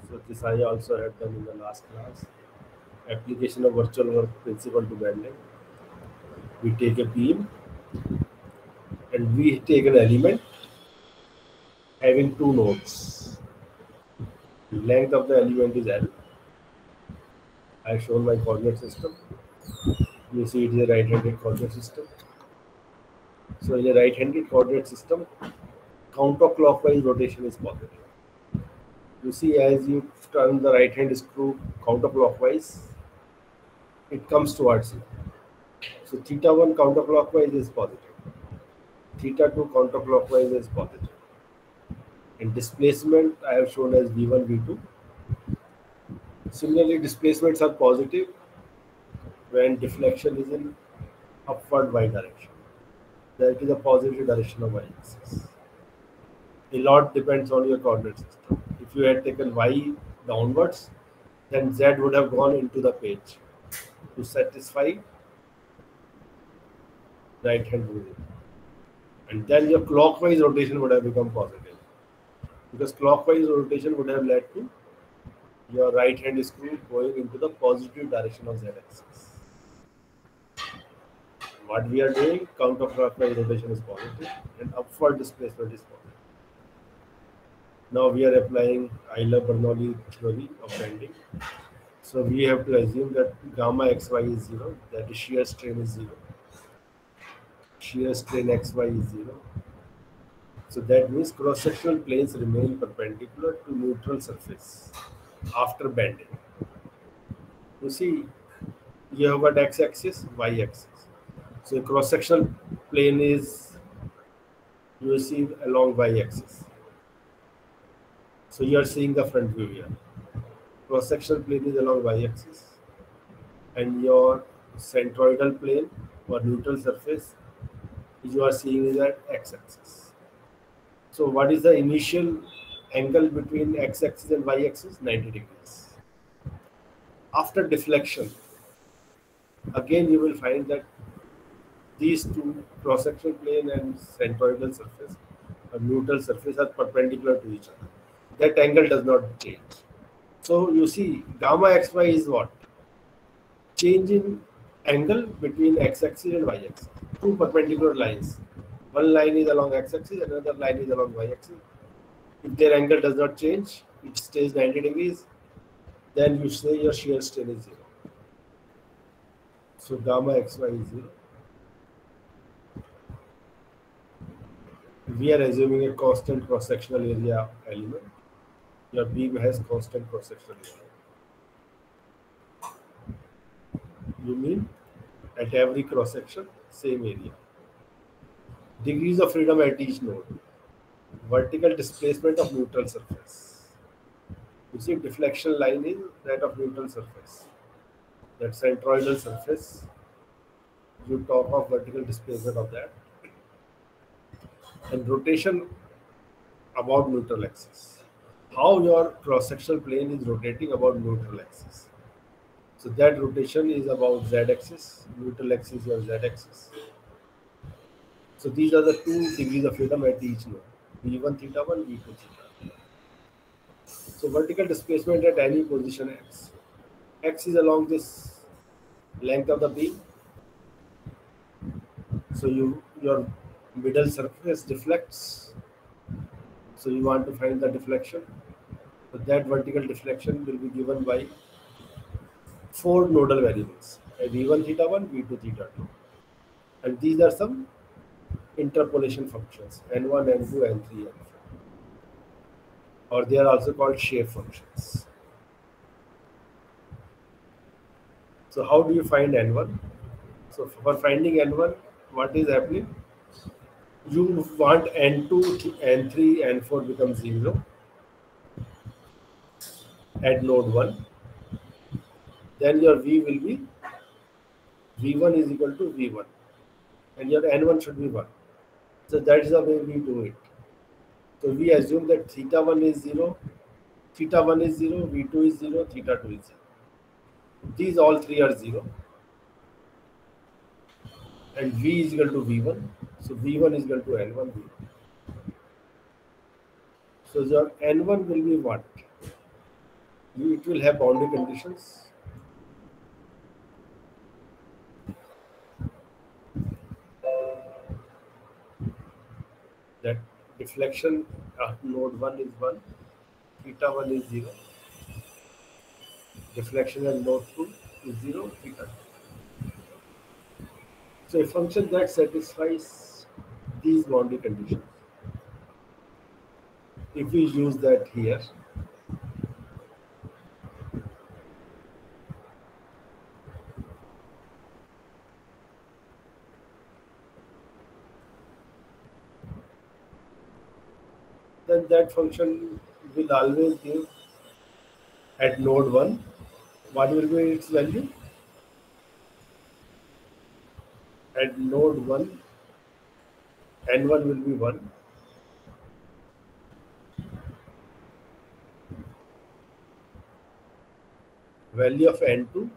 So this I also had done in the last class. Application of virtual work principle to bending. We take a beam and we take an element having two nodes. Length of the element is L. I have shown my coordinate system. You see it is a right-handed coordinate system. So in a right-handed coordinate system, counterclockwise rotation is positive. You see, as you turn the right-hand screw counterclockwise, it comes towards you. So theta 1 counterclockwise is positive. Theta 2 counterclockwise is positive. And displacement I have shown as V1, V2. Similarly, displacements are positive when deflection is in upward y direction. That is a positive direction of y-axis. A lot depends on your coordinate system. If you had taken y downwards, then z would have gone into the page to satisfy right hand rule. And then your clockwise rotation would have become positive. Because clockwise rotation would have led to your right hand screw going into the positive direction of z axis. What we are doing, counterclockwise rotation is positive and upward displacement is positive. Now we are applying Euler-Bernoulli theory of bending. So we have to assume that gamma xy is 0, that is shear strain is 0. Shear strain xy is 0. So that means cross-sectional planes remain perpendicular to neutral surface after bending. You see, you have got x-axis, y-axis. So cross-sectional plane is, you see, along y-axis. So you are seeing the front view here. Cross-sectional plane is along y-axis, and your centroidal plane or neutral surface you are seeing is at x-axis. So what is the initial angle between x-axis and y-axis? 90 degrees. After deflection, again you will find that these two, cross-sectional plane and centroidal surface or neutral surface, are perpendicular to each other. That angle does not change. So you see, gamma xy is what? Change in angle between x-axis and y-axis. Two perpendicular lines. One line is along x-axis, another line is along y-axis. If their angle does not change, it stays 90 degrees, then you say your shear strain is 0. So gamma xy is 0. We are assuming a constant cross-sectional area element. Your beam has constant cross-sectional area. You mean at every cross-section, same area. Degrees of freedom at each node. Vertical displacement of neutral surface. You see, deflection line is that of neutral surface. That centroidal surface, you talk of vertical displacement of that. And rotation about neutral axis. How your cross-sectional plane is rotating about neutral axis. So that rotation is about z-axis, neutral axis or z-axis. So these are the 2 degrees of freedom at each node, v1 theta 1, v2 theta. So vertical displacement at any position x. X is along this length of the beam. So your middle surface deflects. So you want to find the deflection. So that vertical deflection will be given by 4 nodal variables, v1 theta 1, v2 theta 2. And these are some interpolation functions, n1, n2, n3, n4. Or they are also called shape functions. So how do you find n1? So for finding n1, what is happening? You want n2, n3, n4 become 0 at node 1. Then your v will be v1 is equal to v1. And your n1 should be 1. So that is the way we do it. So we assume that theta 1 is 0, theta 1 is 0, v2 is 0, theta 2 is 0. These all 3 are 0. And v is equal to v1. So v1 is equal to n1, v1. So your n1 will be what? it will have boundary conditions. That deflection at node 1 is 1, theta 1 is 0. Deflection at node 2 is 0, theta 2. So a function that satisfies these boundary conditions, if we use that here, then that function will always give at node 1, what will be its value? At node 1, n1 will be 1. Value of n2,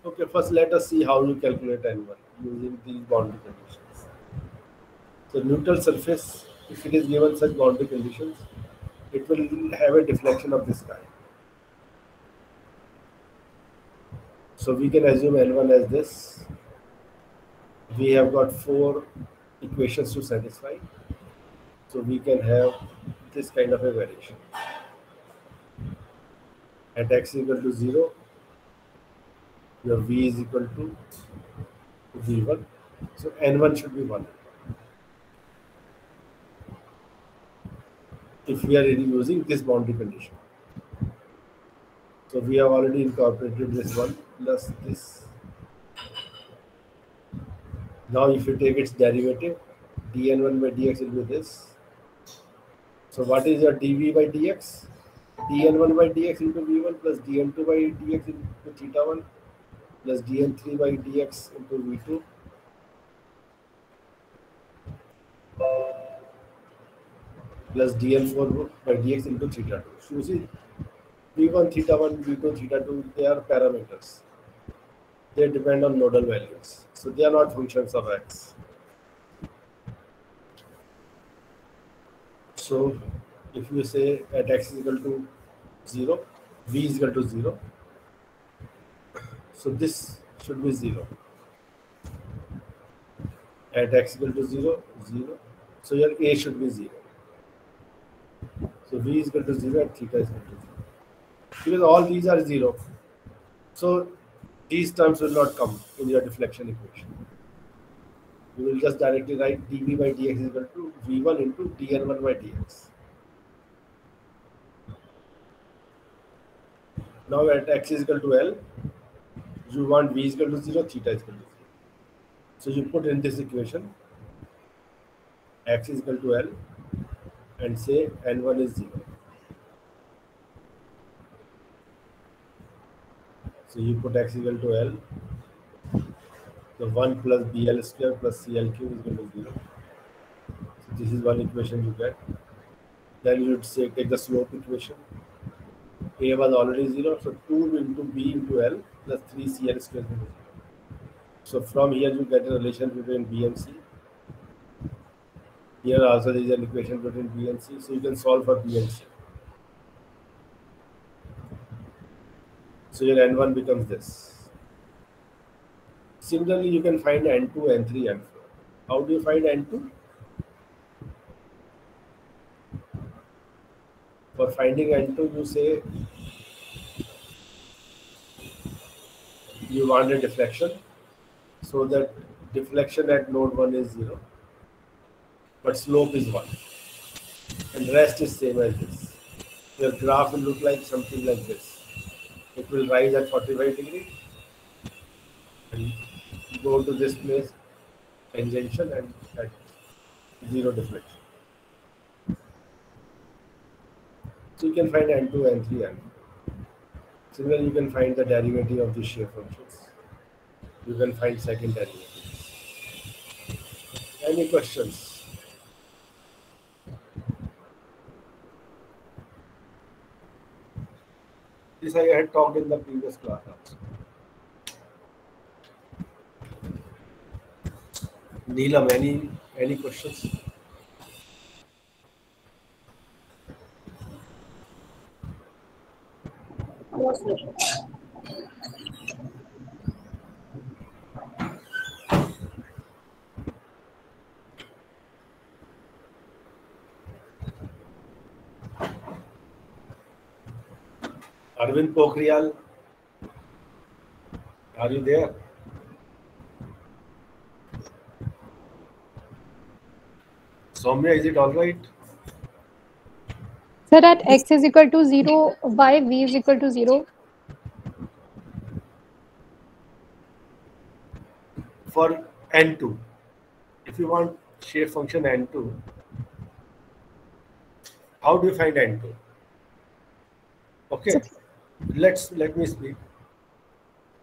okay, first let us see how you calculate n1 using these boundary conditions. So neutral surface, if it is given such boundary conditions, it will have a deflection of this kind. So we can assume N1 as this. We have got 4 equations to satisfy. So we can have this kind of a variation. At x equal to 0, your V is equal to V1. So N1 should be 1. If we are using this boundary condition. So we have already incorporated this one plus this. Now if you take its derivative, dn1 by dx will be this. So what is your dv by dx? dn1 by dx into v1 plus dn2 by dx into theta 1 plus dn3 by dx into v2 plus dn4 by dx into theta 2. So you see, v1, theta 1, v2, theta 2, they are parameters. They depend on nodal values. So they are not functions of x. So if you say at x is equal to 0, v is equal to 0, so this should be 0. At x equal to 0, 0. So your a should be 0. So v is equal to 0 and theta is equal to 0. Because all these are 0. So these terms will not come in your deflection equation. You will just directly write dv by dx is equal to v1 into dn1 by dx. Now at x is equal to L, you want v is equal to 0, theta is equal to 0. So you put in this equation x is equal to L and say n1 is 0. So you put x equal to L, so 1 plus BL square plus CL cube is equal to 0. So this is one equation you get. Then you would say take the slope equation. A was already 0, so 2 into B into L plus 3 CL square is equal to 0. So from here you get a relation between B and C. Here also there is an equation between B and C, so you can solve for B and C. So your N1 becomes this. Similarly, you can find N2, N3, N4. How do you find N2? For finding N2, you say you want a deflection. So that deflection at node 1 is 0, but slope is 1. And rest is same as this. Your graph will look like something like this. It will rise at 45 degrees and go to this place, tangential, and at 0 deflection. So you can find N2, N3, N4. Similarly, you can find the derivative of the shear functions. You can find second derivative. Any questions? This I had talked in the previous class also. Neelam, any questions? sir. Arvind Pokhriyal, are you there? Soumya, is it all right? Sir, at x is equal to 0, y v is equal to 0. For n2, if you want shape function n2, how do you find n2? Okay, let me speak.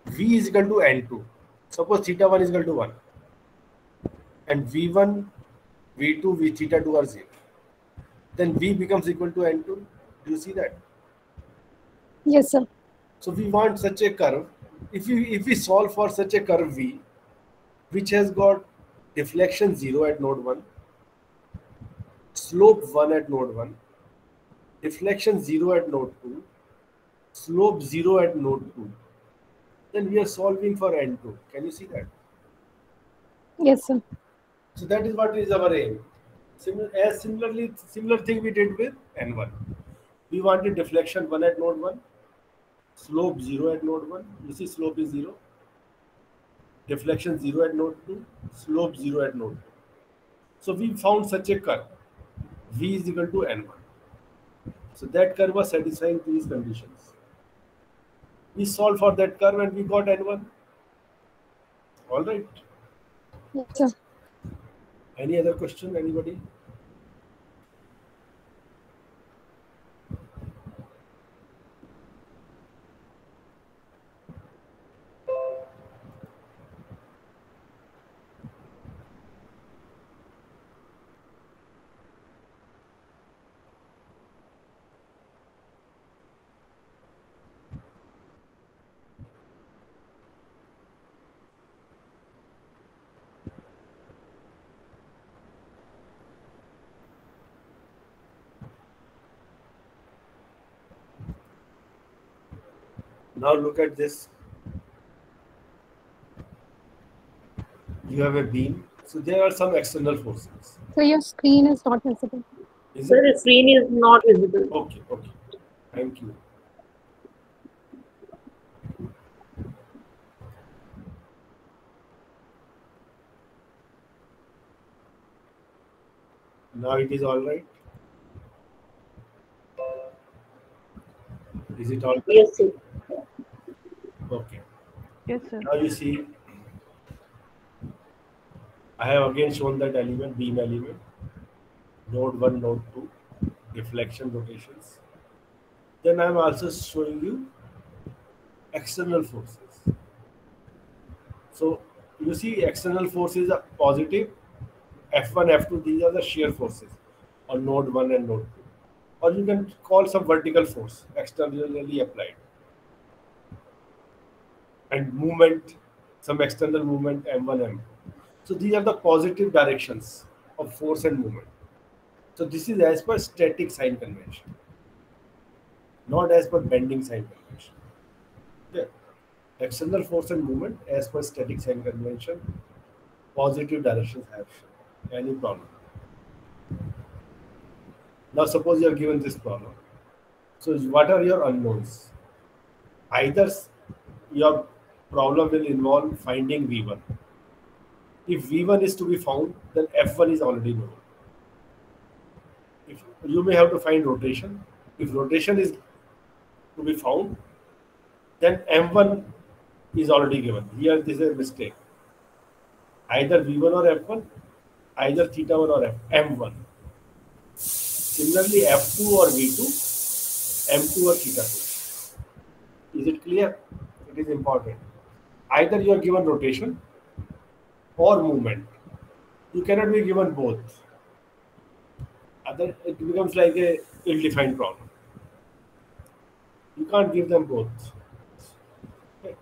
V is equal to n2. Suppose theta 1 is equal to 1, and v1, v2, v theta 2 are 0. Then v becomes equal to n2. Do you see that? Yes, sir. So we want such a curve. If we solve for such a curve v, which has got deflection 0 at node 1, slope 1 at node 1, deflection 0 at node 2, slope 0 at node 2, then we are solving for n2. Can you see that? Yes, sir. So that is what is our aim. Similar thing we did with n1. We wanted deflection 1 at node 1, slope 0 at node 1. You see slope is 0. Deflection 0 at node 2, slope 0 at node 2. So we found such a curve. V is equal to n1. So that curve was satisfying these conditions. We solved for that curve and we got n1. All right. Yes, sir. Any other question, anybody? Now look at this. You have a beam. So there are some external forces. So your screen is not visible. Is Sir, it? the screen is not visible. Okay, okay. Thank you. Now it is all right. Is it all right? Yes, sir. Okay. Yes, sir. Now you see, I have again shown that element, beam element, node 1, node 2, deflection rotations. Then I am also showing you external forces. So you see external forces are positive, F1, F2, these are the shear forces on node 1 and node 2. Or you can call some vertical force externally applied. And movement, some external movement M1, M2. So these are the positive directions of force and movement. So this is as per static sign convention, not as per bending sign convention. Yeah. External force and movement as per static sign convention, positive directions have any problem. Now suppose you are given this problem. So what are your unknowns? Either your problem will involve finding V1. If V1 is to be found, then F1 is already known. If you may have to find rotation. If rotation is to be found, then M1 is already given. Here this is a mistake. Either V1 or F1, either theta 1 or M1. Similarly, F2 or V2, M2 or theta 2. Is it clear? It is important. Either you are given rotation or movement. You cannot be given both. Other, it becomes like a ill-defined problem. You can't give them both. Okay.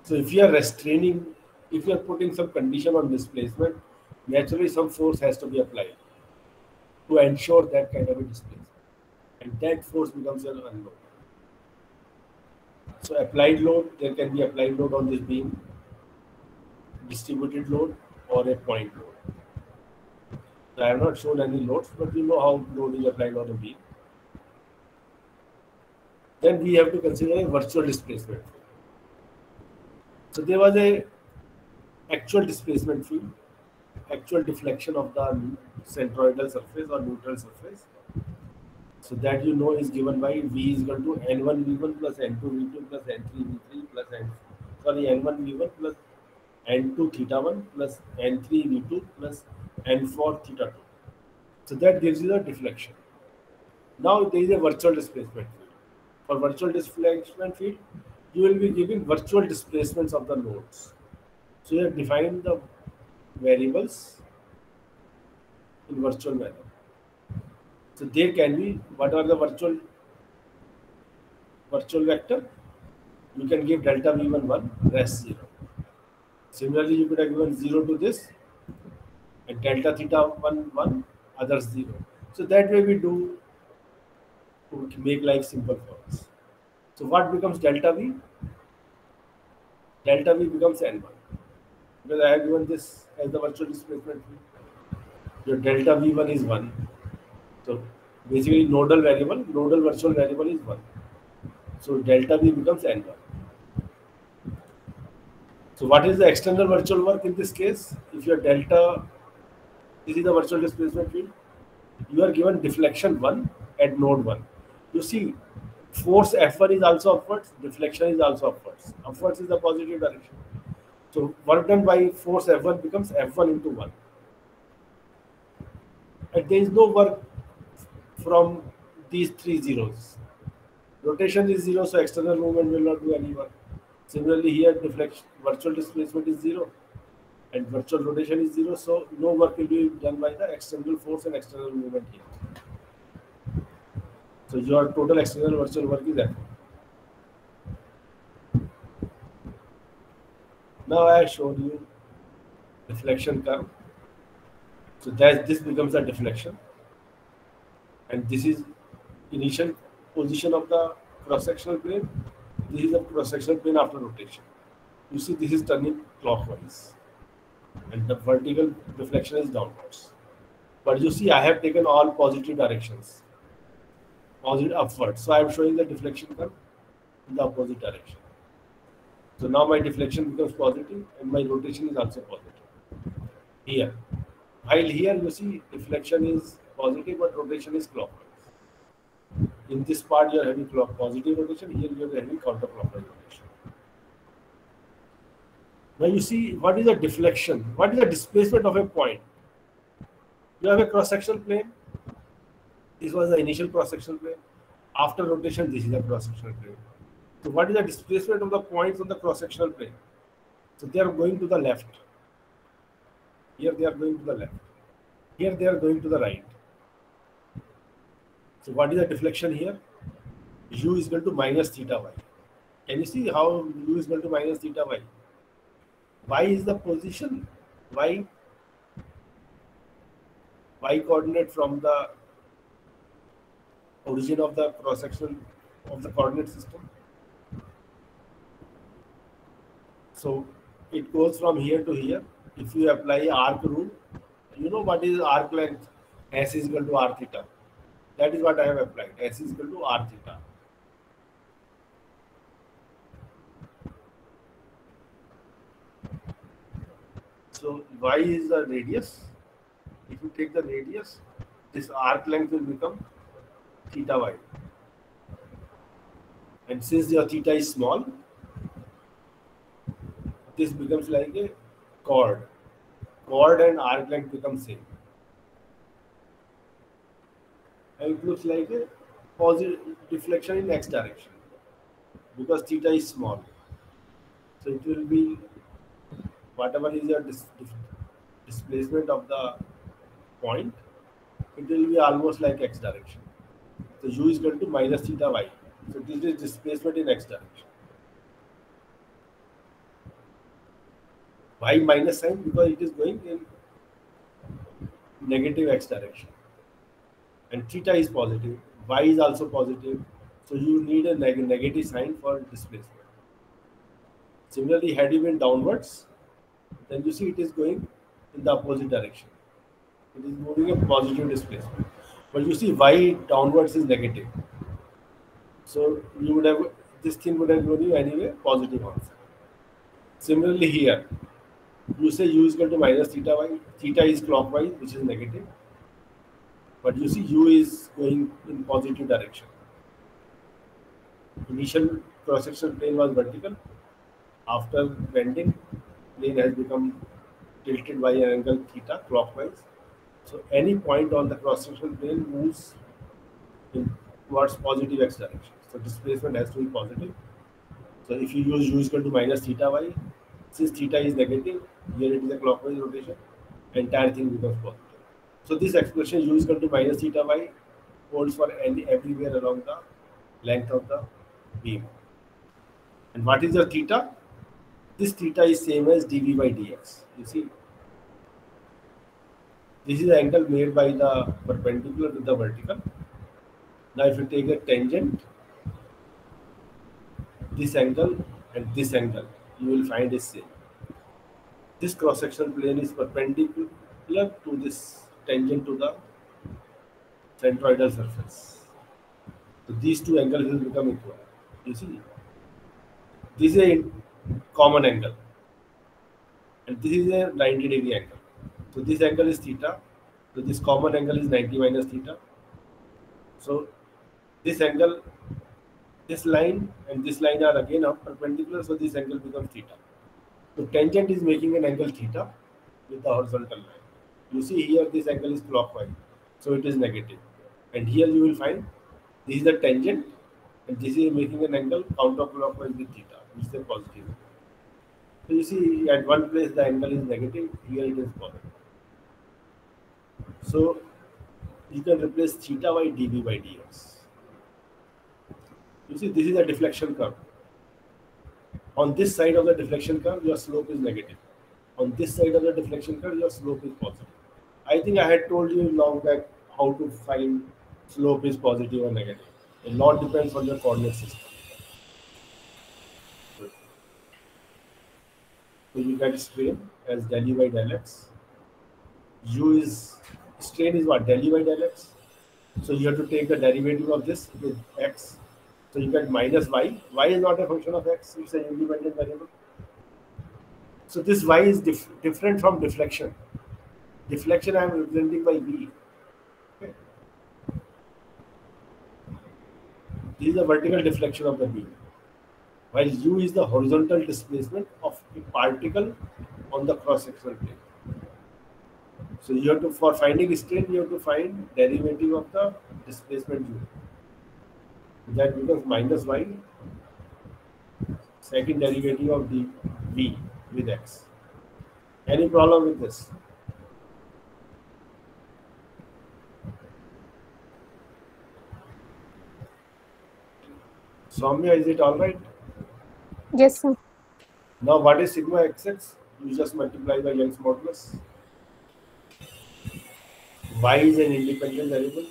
So if you are restraining, if you are putting some condition on displacement, naturally some force has to be applied to ensure that kind of a displacement. and that force becomes an unknown. So applied load, there can be applied load on this beam, distributed load, or a point load. So I have not shown any loads, but you know how load is applied on a beam. Then we have to consider a virtual displacement field. So there was a actual displacement field, actual deflection of the centroidal surface or neutral surface. So that you know is given by V is equal to N1 V1 plus N2 V2 plus N3 V3 plus N1 V1 plus N2 theta 1 plus N3 V2 plus N4 theta 2. So that gives you the deflection. Now there is a virtual displacement field. For virtual displacement field, you will be giving virtual displacements of the nodes. So you have defined the variables in virtual manner. So there can be, what are the virtual vector? You can give delta V1 1, rest 0. Similarly, you could have given 0 to this and delta theta 1 1, others 0. So that way we do to make life simple for us. So what becomes delta V? Delta V becomes N1. Because I have given this as the virtual displacement field. Your delta V1 is 1. So basically nodal virtual variable is 1. So delta V becomes N1. So what is the external virtual work in this case? If your delta, this is the virtual displacement field, you are given deflection 1 at node 1. You see, force F1 is also upwards, deflection is also upwards. Upwards is the positive direction. So work done by force F1 becomes F1 into 1. And there is no work from these three zeros. Rotation is 0, so external movement will not do any work. Similarly, here deflection, virtual displacement is 0 and virtual rotation is 0, so no work will be done by the external force and external movement here. So your total external virtual work is F1. Now I have showed you deflection curve. So that this becomes a deflection, and this is initial position of the cross-sectional plane. This is the cross-sectional plane after rotation. You see this is turning clockwise and the vertical deflection is downwards. But you see I have taken all positive directions, positive upwards. So I am showing the deflection curve in the opposite direction. So now my deflection becomes positive and my rotation is also positive. Here. While here you see deflection is positive but rotation is clockwise. In this part you are having positive rotation, here you are having counterclockwise rotation. Now you see what is the deflection, what is the displacement of a point. You have a cross-sectional plane. This was the initial cross-sectional plane. After rotation, this is the cross-sectional plane. So what is the displacement of the points on the cross-sectional plane? So they are going to the left. Here they are going to the left. Here they are going to the right. So what is the deflection here? U is equal to minus theta y. Can you see how U is equal to minus theta y? Y is the position. Y coordinate from the origin of the cross section of the coordinate system. So it goes from here to here. If you apply arc rule, you know what is arc length? S is equal to r theta. That is what I have applied. S is equal to r theta. So y is the radius. If you take the radius, this arc length will become theta y. And since your theta is small, this becomes like a chord. Chord and arc length become same. And it looks like a positive deflection in x direction because theta is small. So it will be whatever is your displacement of the point, it will be almost like x direction. So u is equal to minus theta y. So this is displacement in x direction. Y minus sign because it is going in negative x direction. And theta is positive. y is also positive. So you need a negative sign for displacement. Similarly, had you been downwards, then you see it is going in the opposite direction. It is moving a positive displacement. But you see y downwards is negative. So you would have, this thing would have given you anyway positive answer. Similarly here, you say u is equal to minus theta y. Theta is clockwise, which is negative. But you see u is going in positive direction. Initial cross-section plane was vertical. After bending, plane has become tilted by an angle theta clockwise. So any point on the cross-section plane moves in towards positive x direction. So displacement has to be positive. So if you use u is equal to minus theta y, since theta is negative, here it is a clockwise rotation, entire thing becomes positive. So this expression u is equal to minus theta y holds for everywhere along the length of the beam. And what is your theta? This theta is same as dv by dx. You see, this is the angle made by the perpendicular to the vertical. Now if you take a tangent, this angle and this angle, you will find is same. This cross-sectional plane is perpendicular to this tangent to the centroidal surface. So these two angles will become equal. You see, this is a common angle and this is a 90-degree angle. So this angle is theta. So this common angle is 90 minus theta. So this angle, this line and this line are again perpendicular. So this angle becomes theta. So tangent is making an angle theta with the horizontal line. You see here this angle is clockwise. So it is negative. And here you will find this is the tangent and this is making an angle counterclockwise with theta, which is a positive. So you see at one place the angle is negative, here it is positive. So you can replace theta by dv by dx. You see this is a deflection curve. On this side of the deflection curve, your slope is negative. On this side of the deflection curve, your slope is positive. I think I had told you long back how to find slope is positive or negative. A lot depends on your coordinate system. So you get strain as del U by del x. U is, strain is what? Del U by del x. So you have to take the derivative of this with x. So you get minus y. Y is not a function of x, it's an independent variable. So this y is different from deflection. Deflection I am representing by v. Okay. This is the vertical deflection of the beam, while u is the horizontal displacement of a particle on the cross-sectional plane. So you have to, for finding strain, you have to find derivative of the displacement u. That becomes minus y, second derivative of the v with x. Any problem with this? Soumya, is it all right? Yes, sir. Now what is sigma xx? You just multiply by Young's modulus. Y is an independent variable.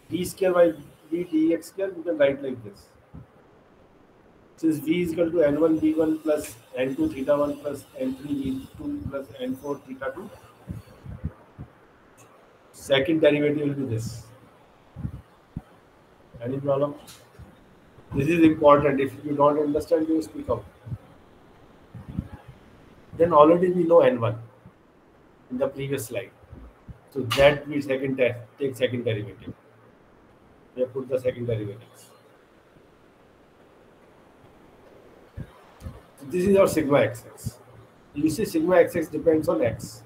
D square by v dx square, you can write like this. Since v is equal to n1 b1 plus n2 theta 1 plus n3 b2 plus n4 theta 2, second derivative will be this. Any problem? This is important. If you don't understand, you speak out. Then already we know n1 in the previous slide. So that we take second derivative. We have put the second derivatives. So this is our sigma xx. You see sigma xx depends on x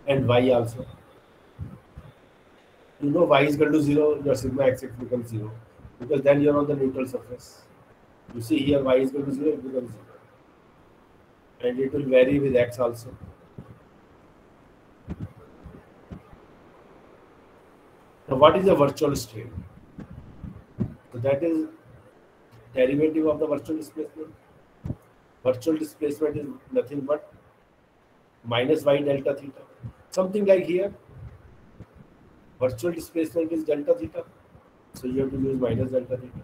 and y also. You know y is equal to 0, your sigma xx becomes 0 because then you are on the neutral surface. You see here y is equal to 0, it becomes 0. And it will vary with x also. Now what is a virtual strain? So that is derivative of the virtual displacement. Virtual displacement is nothing but minus y delta theta. Something like here, Virtual displacement is delta theta. So you have to use minus delta theta.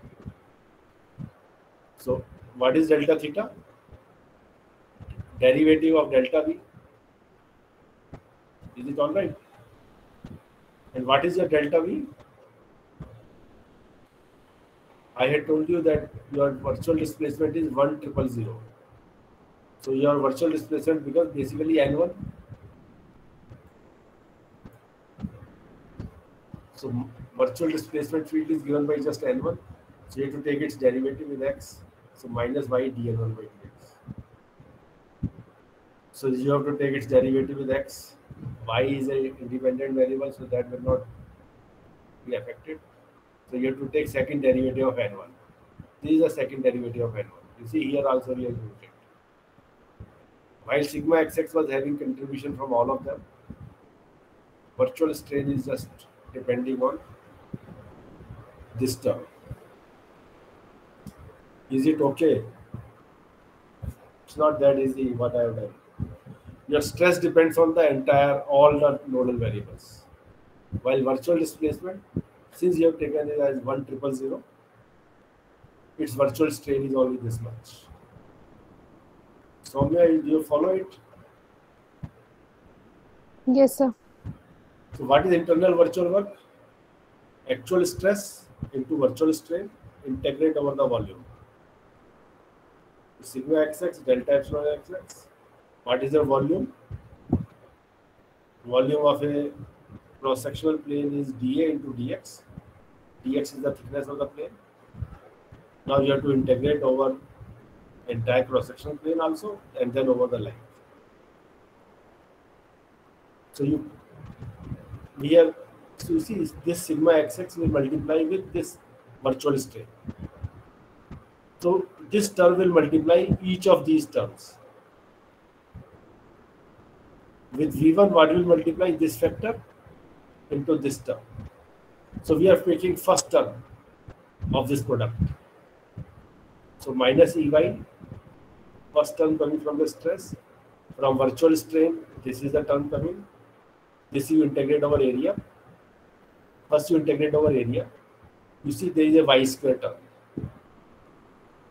So what is delta theta? Derivative of delta V. Is it all right? And what is your delta V? I had told you that your virtual displacement is 1,000. So your virtual displacement becomes basically N1. So virtual displacement field is given by just N1. So you have to take its derivative with x. So minus y dN1 by dx. So you have to take its derivative with x. Y is a independent variable, so that will not be affected. So you have to take second derivative of N1. This is the second derivative of N1. You see here also we have used it. While sigma xx was having contribution from all of them, virtual strain is just depending on this term. Is it okay? It's not that easy what I have done. Your stress depends on the entire all the nodal variables. While virtual displacement, since you have taken it as 1,000, its virtual strain is only this much. Soumya, do you follow it? Yes, sir. So what is internal virtual work? Actual stress into virtual strain, integrate over the volume. Sigma xx, delta epsilon xx. What is the volume? Volume of a cross-sectional plane is dA into dx. Dx is the thickness of the plane. Now you have to integrate over entire cross-sectional plane also, and then over the length. So so you see this sigma xx will multiply with this virtual strain. So this term will multiply each of these terms. With V1, what will multiply this factor into this term. So we are taking first term of this product. So minus EY, first term coming from the stress. From virtual strain, this is the term coming. This you integrate over area. First you integrate over area. You see there is a y square term.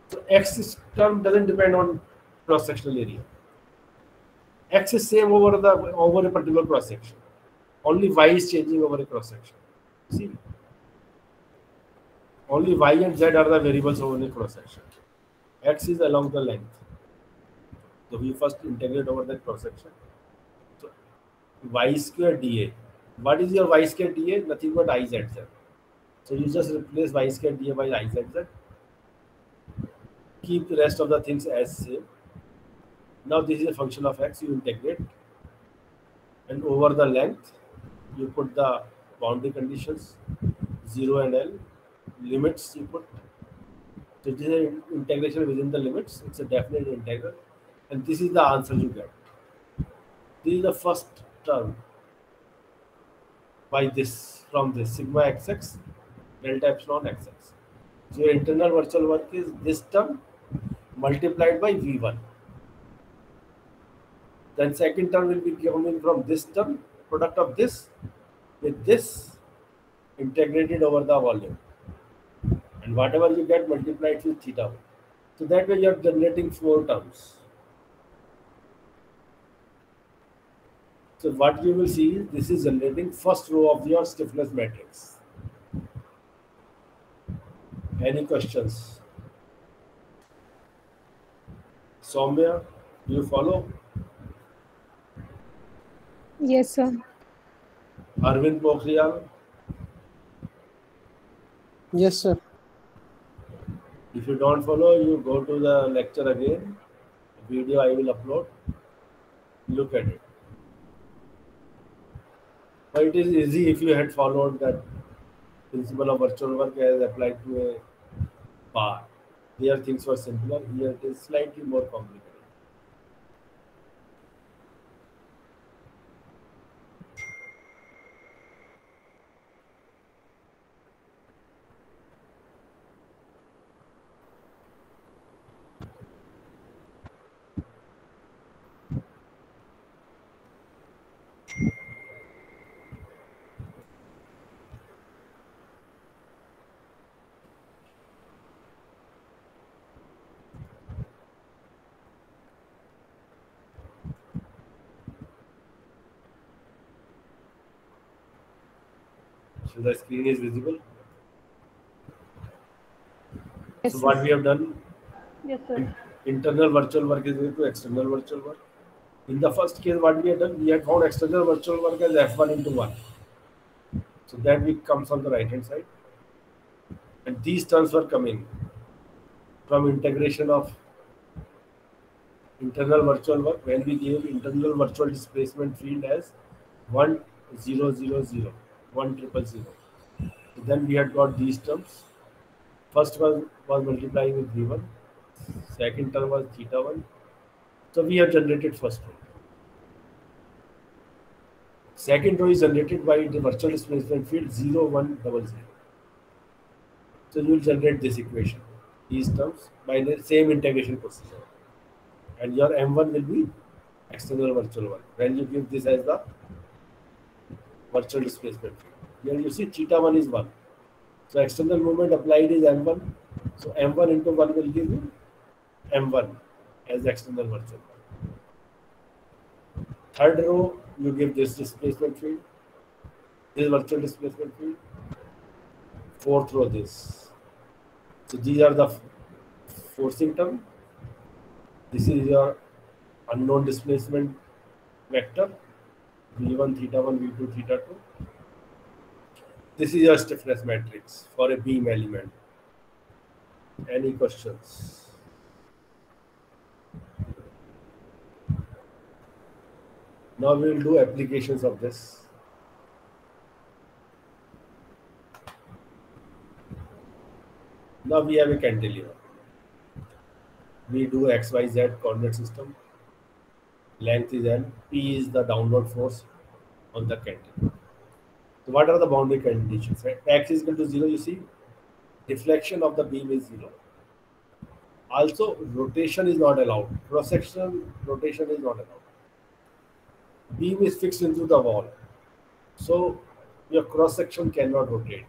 So x term doesn't depend on cross-sectional area. X is same over a particular cross-section. Only y is changing over a cross-section. See? Only y and z are the variables over the cross-section. X is along the length. So we first integrate over that cross-section. So y square dA. What is your y square dA? Nothing but izz. So you just replace y square dA by izz. Keep the rest of the things as same. Now this is a function of x. You integrate, and over the length, you put the boundary conditions, 0 and L. Limits you put. So it is an integration within the limits. It's a definite integral, and this is the answer you get. This is the first term by this from this sigma xx delta epsilon xx. So your internal virtual work is this term multiplied by V1. Then second term will be coming from this term, product of this with this integrated over the volume. And whatever you get multiplied with theta. So that way you are generating 4 terms. So what you will see is this is generating first row of your stiffness matrix. Any questions? Soumya, do you follow? Yes, sir. Arvind Pokhriyal? Yes, sir. If you don't follow, you go to the lecture again. Video I will upload. Look at it. But it is easy if you had followed that principle of virtual work as applied to a bar. Here things were simpler. Here it is slightly more complicated. So the screen is visible. Yes, So sir. what we have done, Yes, sir. internal virtual work is equal to external virtual work. In the first case, what we had done, we had found external virtual work as F1 into 1. So that we comes on the right hand side. And these terms were coming from integration of internal virtual work when we gave internal virtual displacement field as 1,0,0,0, 1,000,000. So then we had got these terms. First one was multiplying with V1, second term was theta 1. So we have generated first row. Second row is generated by the virtual displacement field 0, 1, 0, 0. So you will generate this equation, these terms, by the same integration procedure. And your M1 will be external virtual work. When you give this as the virtual displacement field. Here you see theta 1 is 1. So external moment applied is M1. So M1 into 1 will give you M1 as external virtual work. Third row, you give this displacement field, this virtual displacement field. Fourth row, this. So these are the forcing term. This is your unknown displacement vector, V1 theta 1, V2 theta 2. This is your stiffness matrix for a beam element. Any questions? Now we will do applications of this. Now we have a cantilever. We do XYZ coordinate system. Length is L. P is the downward force on the cantilever. So what are the boundary conditions? Right? X is equal to 0, you see. Deflection of the beam is 0. Also, rotation is not allowed. Cross-sectional rotation is not allowed. Beam is fixed into the wall. So your cross-section cannot rotate.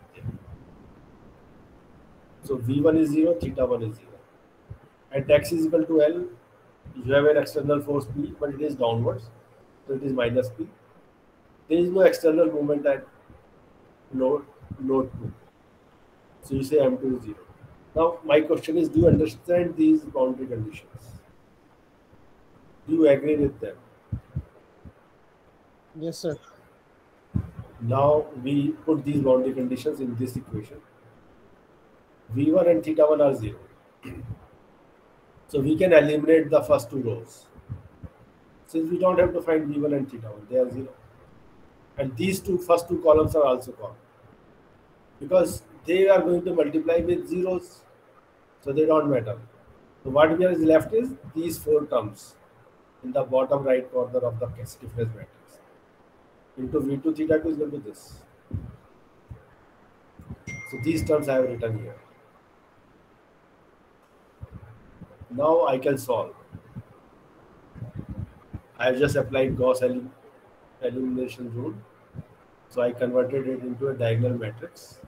So V1 is 0, theta 1 is 0. At x is equal to L, you have an external force P, but it is downwards. So it is minus P. There is no external movement at node 2. So you say M2 is 0. Now my question is, do you understand these boundary conditions? Do you agree with them? Yes, sir. Now we put these boundary conditions in this equation. V1 and theta 1 are 0. So we can eliminate the first two rows. Since we don't have to find V1 and theta 1, they are 0. And these first two columns are also common. Because they are going to multiply with zeros. So they don't matter. So what we are left is these four terms in the bottom right corner of the stiffness matrix. Into V2 theta 2 is going to this. So these terms I have written here. Now I can solve. I have just applied Gauss elimination rule. So I converted it into a diagonal matrix.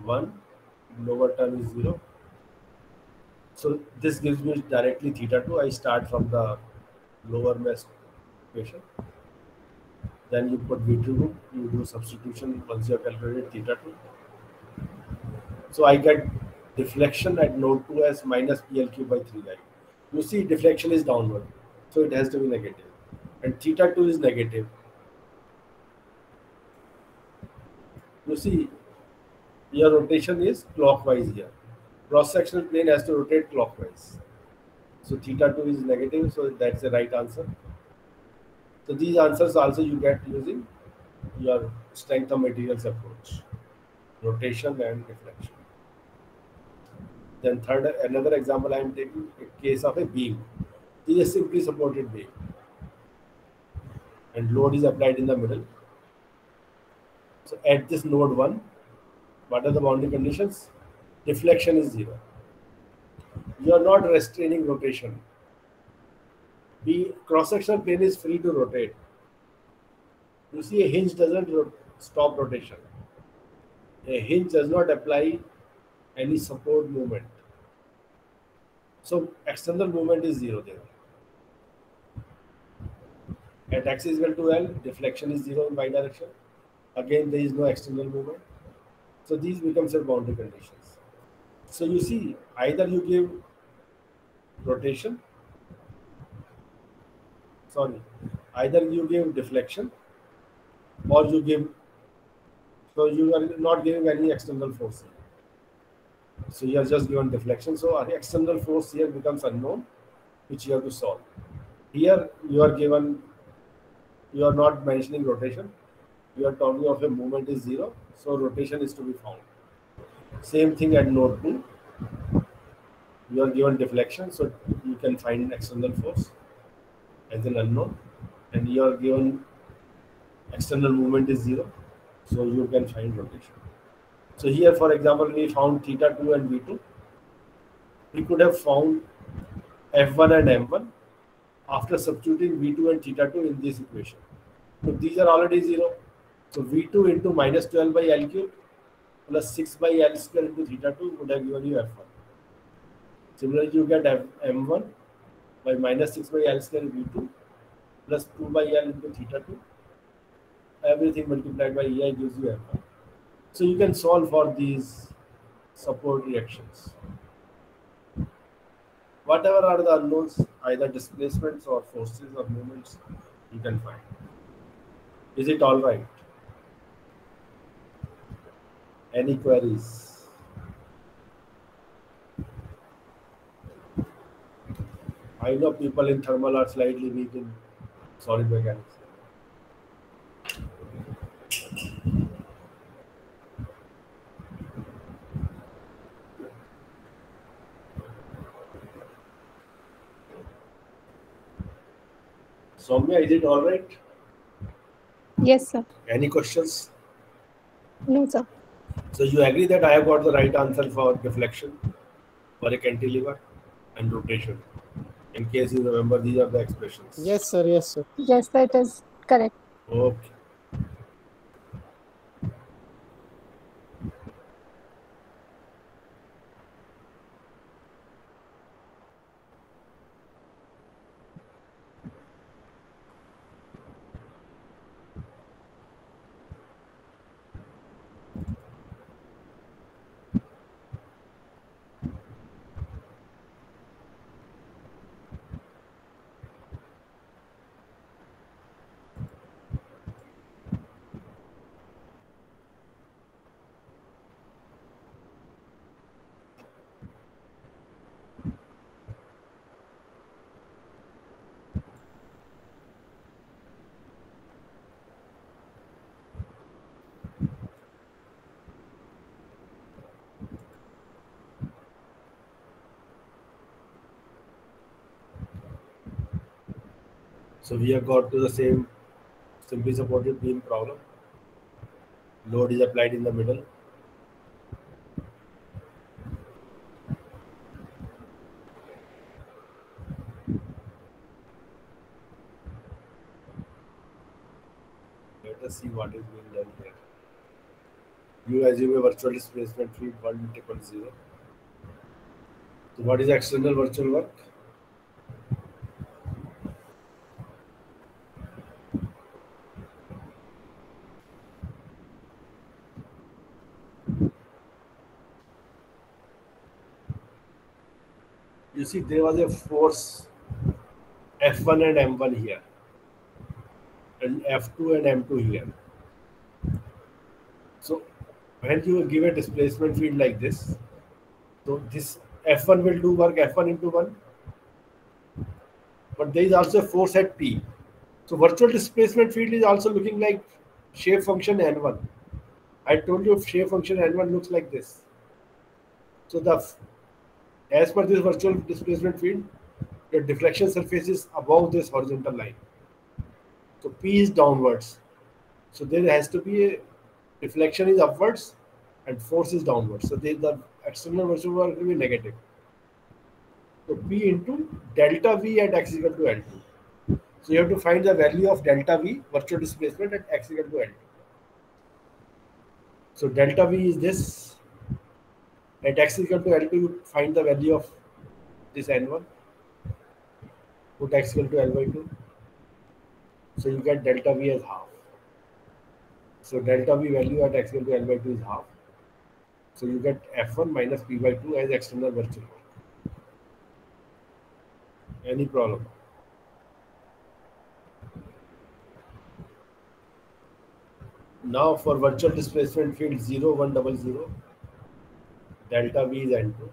1, lower term is 0. So this gives me directly theta 2. I start from the lowermost equation. Then you put V2, you do substitution once you have calculated theta 2. So I get deflection at node 2 as minus PL cube by 3i. You see deflection is downward. So it has to be negative. And theta 2 is negative. You see your rotation is clockwise here. Cross-sectional plane has to rotate clockwise. So theta 2 is negative, so that's the right answer. So these answers also you get using your strength of materials approach. Rotation and deflection. Then third, another example I am taking, a case of a beam. This is a simply supported beam. And load is applied in the middle. So at this node 1, what are the boundary conditions? Deflection is 0. You are not restraining rotation. The cross-sectional plane is free to rotate. You see, a hinge doesn't stop rotation. A hinge does not apply any support movement. So external movement is 0 there. At x is equal to L, deflection is 0 in y direction. Again, there is no external movement. So these becomes your boundary conditions. So you see, either you give rotation, sorry, either you give deflection or you give, so you are not giving any external force. So you are just given deflection. So our external force here becomes unknown, which you have to solve. Here you are given, you are not mentioning rotation. You are talking of a movement is zero, so rotation is to be found. Same thing at node 2. You are given deflection, so you can find external force as an unknown, and you are given external movement is zero, so you can find rotation. So here, for example, we found theta 2 and v2. We could have found f1 and m1 after substituting v2 and theta 2 in this equation. So these are already zero. So v2 into minus 12 by L cube plus 6 by L square into theta 2 would have given you f1. Similarly, you get m1 by minus 6 by L square v2 plus 2 by L into theta 2. Everything multiplied by EI gives you f1. So you can solve for these support reactions. Whatever are the unknowns, either displacements or forces or movements, you can find. Is it all right? Any queries? I know people in thermal are slightly weak in solid mechanics. Soumya, is it all right? Yes, sir. Any questions? No, sir. So you agree that I have got the right answer for deflection, for a cantilever, and rotation. In case you remember, these are the expressions. Yes, sir. Yes, sir. Yes, that is correct. Okay. So we have got to the same simply supported beam problem. Load is applied in the middle. Let us see what is being done here. You assume a virtual displacement field 1 equals 0. So what is external virtual work? You see, there was a force F1 and M1 here, and F2 and M2 here. So when you give a displacement field like this, so this F1 will do work F1 into 1, but there is also a force at P. So virtual displacement field is also looking like shape function N1. I told you shape function N1 looks like this. So as per this virtual displacement field, the deflection surface is above this horizontal line. So P is downwards. So there has to be a deflection is upwards and force is downwards. So the external virtual work will be negative. So P into delta V at x equal to L2. So you have to find the value of delta V, virtual displacement at x equal to L2. So delta V is this. At x equal to L2, you find the value of this N1. Put x equal to L by 2. So you get delta V as half. So delta V value at x equal to L by 2 is half. So you get F1 minus P by 2 as external virtual work. Any problem? Now for virtual displacement field 0, 1, 0, delta V is N2.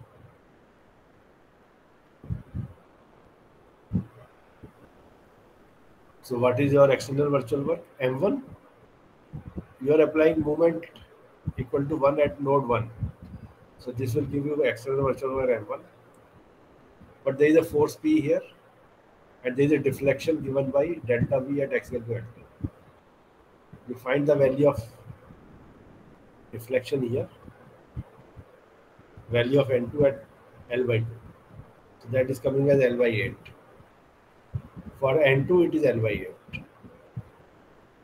So what is your external virtual work? M1. You are applying moment equal to 1 at node 1. So this will give you external virtual work M1. But there is a force P here and there is a deflection given by delta V at x equal to N2. You find the value of deflection here, value of N2 at L by 2. So that is coming as L by 8. For N2 it is L by 8.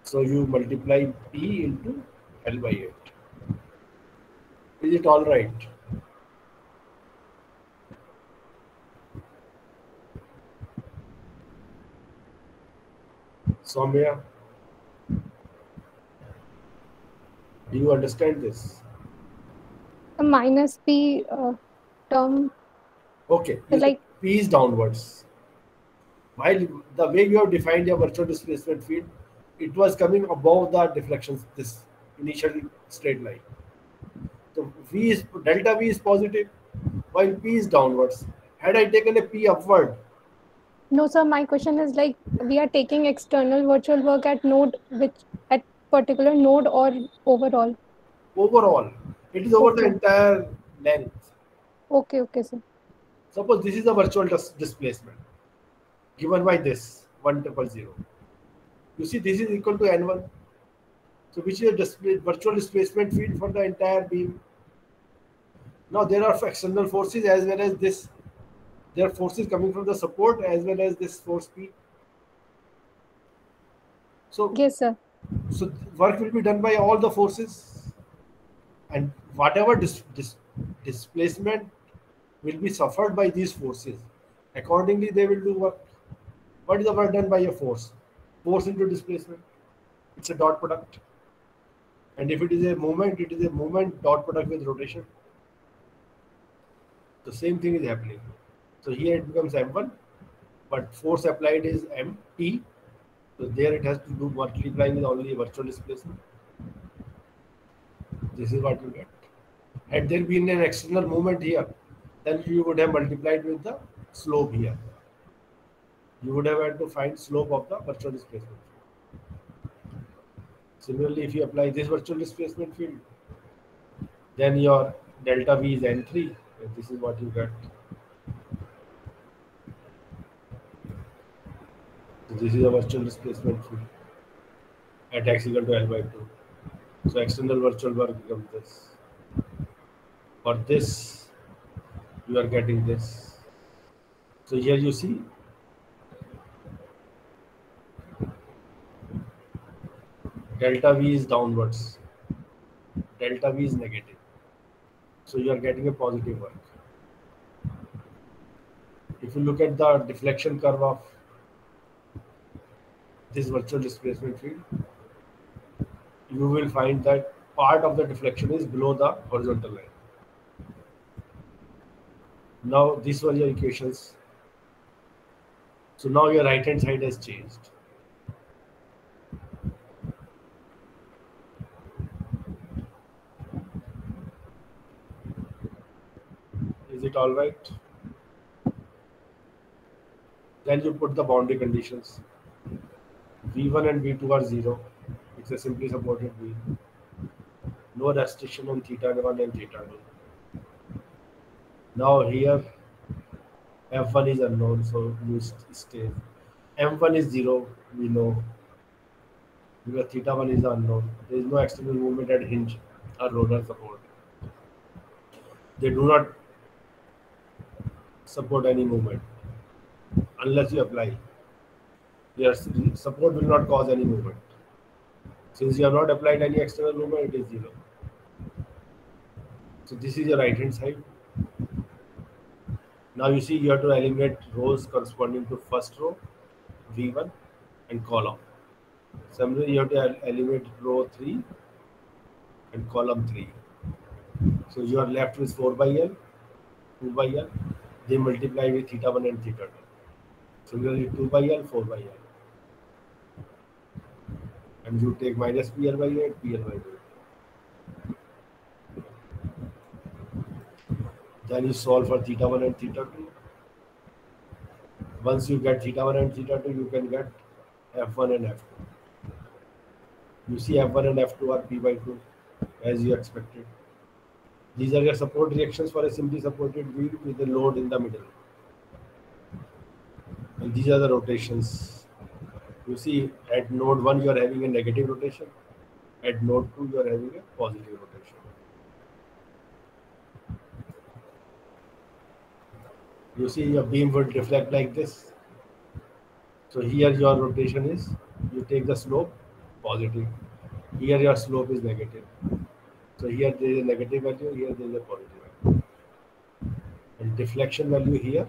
So you multiply P into L by 8. Is it all right? Soumya, do you understand this? The minus P term, Okay, you like, P is downwards. While the way you have defined your virtual displacement field, it was coming above the deflections, this initial straight line. So V is delta V is positive, while P is downwards. Had I taken a P upward, no, sir, my question is like, we are taking external virtual work at node, which at particular node or overall? overall, it is over the Okay, entire length. okay, sir. Suppose this is the virtual displacement given by this 100. You see, this is equal to N1. So which is a virtual displacement field for the entire beam. Now there are external forces as well as this. There are forces coming from the support as well as this force P. So, Yes, sir. so work will be done by all the forces, and whatever displacement will be suffered by these forces, accordingly they will do work. What is the work done by a force? Force into displacement. It's a dot product. And if it is a moment, it is a moment dot product with rotation. The same thing is happening. So here it becomes M1, but force applied is MP. So there it has to do multiplying with only virtual displacement. This is what you get. Had there been an external movement here, then you would have multiplied with the slope here. You would have had to find slope of the virtual displacement field. Similarly, if you apply this virtual displacement field, then your delta V is N3, and this is what you get. So this is a virtual displacement field at x equal to L by 2. So external virtual work becomes this. For this, you are getting this. So here you see delta V is downwards, delta V is negative. So you are getting a positive work. If you look at the deflection curve of this virtual displacement field, you will find that part of the deflection is below the horizontal line. Now these were your equations. So now your right hand side has changed. Is it all right? Then you put the boundary conditions. V1 and V2 are 0. It's a simply supported beam. No restriction on θ1 and θ2. Now here F1 is unknown, so you stay. M1 is 0, we know. Because θ1 is unknown. There is no external movement at hinge or roller support. They do not support any movement unless you apply. Their support will not cause any movement. Since you have not applied any external movement, it is 0. So this is your right hand side. Now you see you have to eliminate rows corresponding to first row, V1, and column. Similarly, you have to eliminate row 3 and column 3. So you are left with 4 by L, 2 by L. They multiply with theta 1 and theta 2. Similarly, 2 by L, 4 by L. And you take minus PL by 8, PL by 8. Then you solve for theta 1 and theta 2. Once you get theta 1 and theta 2, you can get F1 and F2. You see F1 and F2 are P by 2 as you expected. These are your support reactions for a simply supported wheel with a load in the middle. And these are the rotations. You see at node 1 you are having a negative rotation. At node 2 you are having a positive rotation. You see your beam would reflect like this. So here your rotation is, you take the slope positive. Here your slope is negative. So here there is a negative value, here there is a positive value. And deflection value here.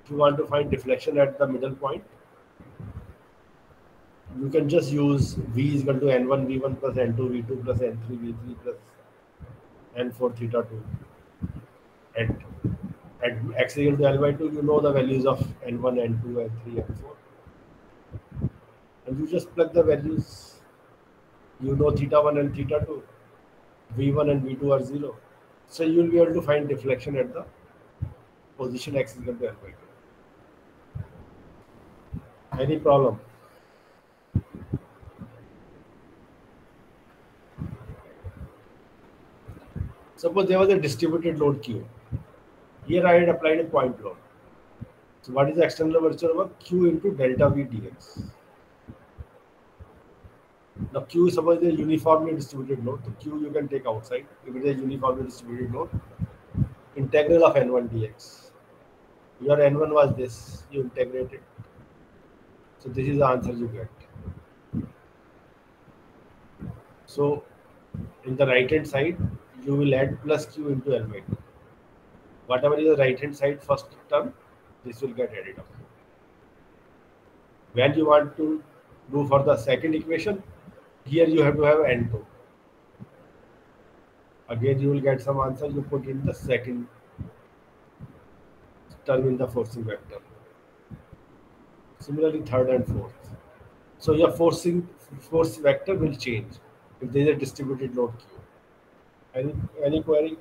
If you want to find deflection at the middle point, you can just use V is equal to N1 V1 plus N2 V2 plus N3 V3 plus N4 theta 2. At x equal to L by 2, you know the values of N1, N2, N3, N4. And you just plug the values. You know theta 1 and theta 2. V1 and V2 are 0. So you will be able to find deflection at the position x is equal to L by 2. Any problem? Suppose there was a distributed load Q. Here I had applied a point load. So what is the external virtual work? Q into delta V dx. Now Q is suppose a uniformly distributed load. So Q you can take outside. If it is a uniformly distributed load, integral of N1 dx. Your N1 was this. You integrate it. So this is the answer you get. So in the right hand side, you will add plus Q into L by 2. Whatever is the right hand side first term, this will get added up. When you want to do for the second equation, here you have to have N2. Again, you will get some answer you put in the second term in the forcing vector. Similarly, third and fourth. So your force vector will change if there is a distributed load Q. Any query?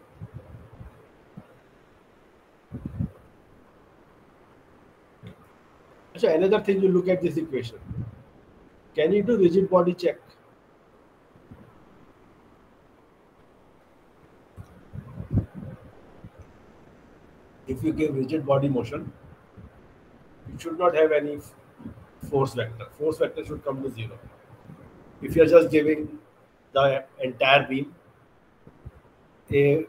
So another thing, you look at this equation. Can you do rigid body check? If you give rigid body motion, you should not have any force vector. Force vector should come to 0. If you are just giving the entire beam a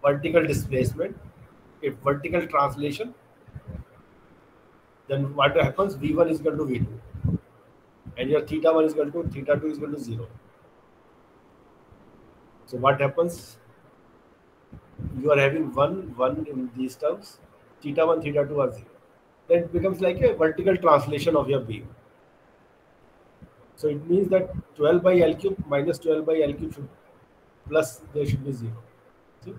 vertical displacement, a vertical translation, then what happens? V1 is equal to V2. And your theta 1 is equal to theta 2 is equal to 0. So what happens? You are having 1 in these terms. Theta 1, theta 2 are 0. Then it becomes like a vertical translation of your beam. So it means that 12 by L cube minus 12 by L cube should plus there should be 0. See?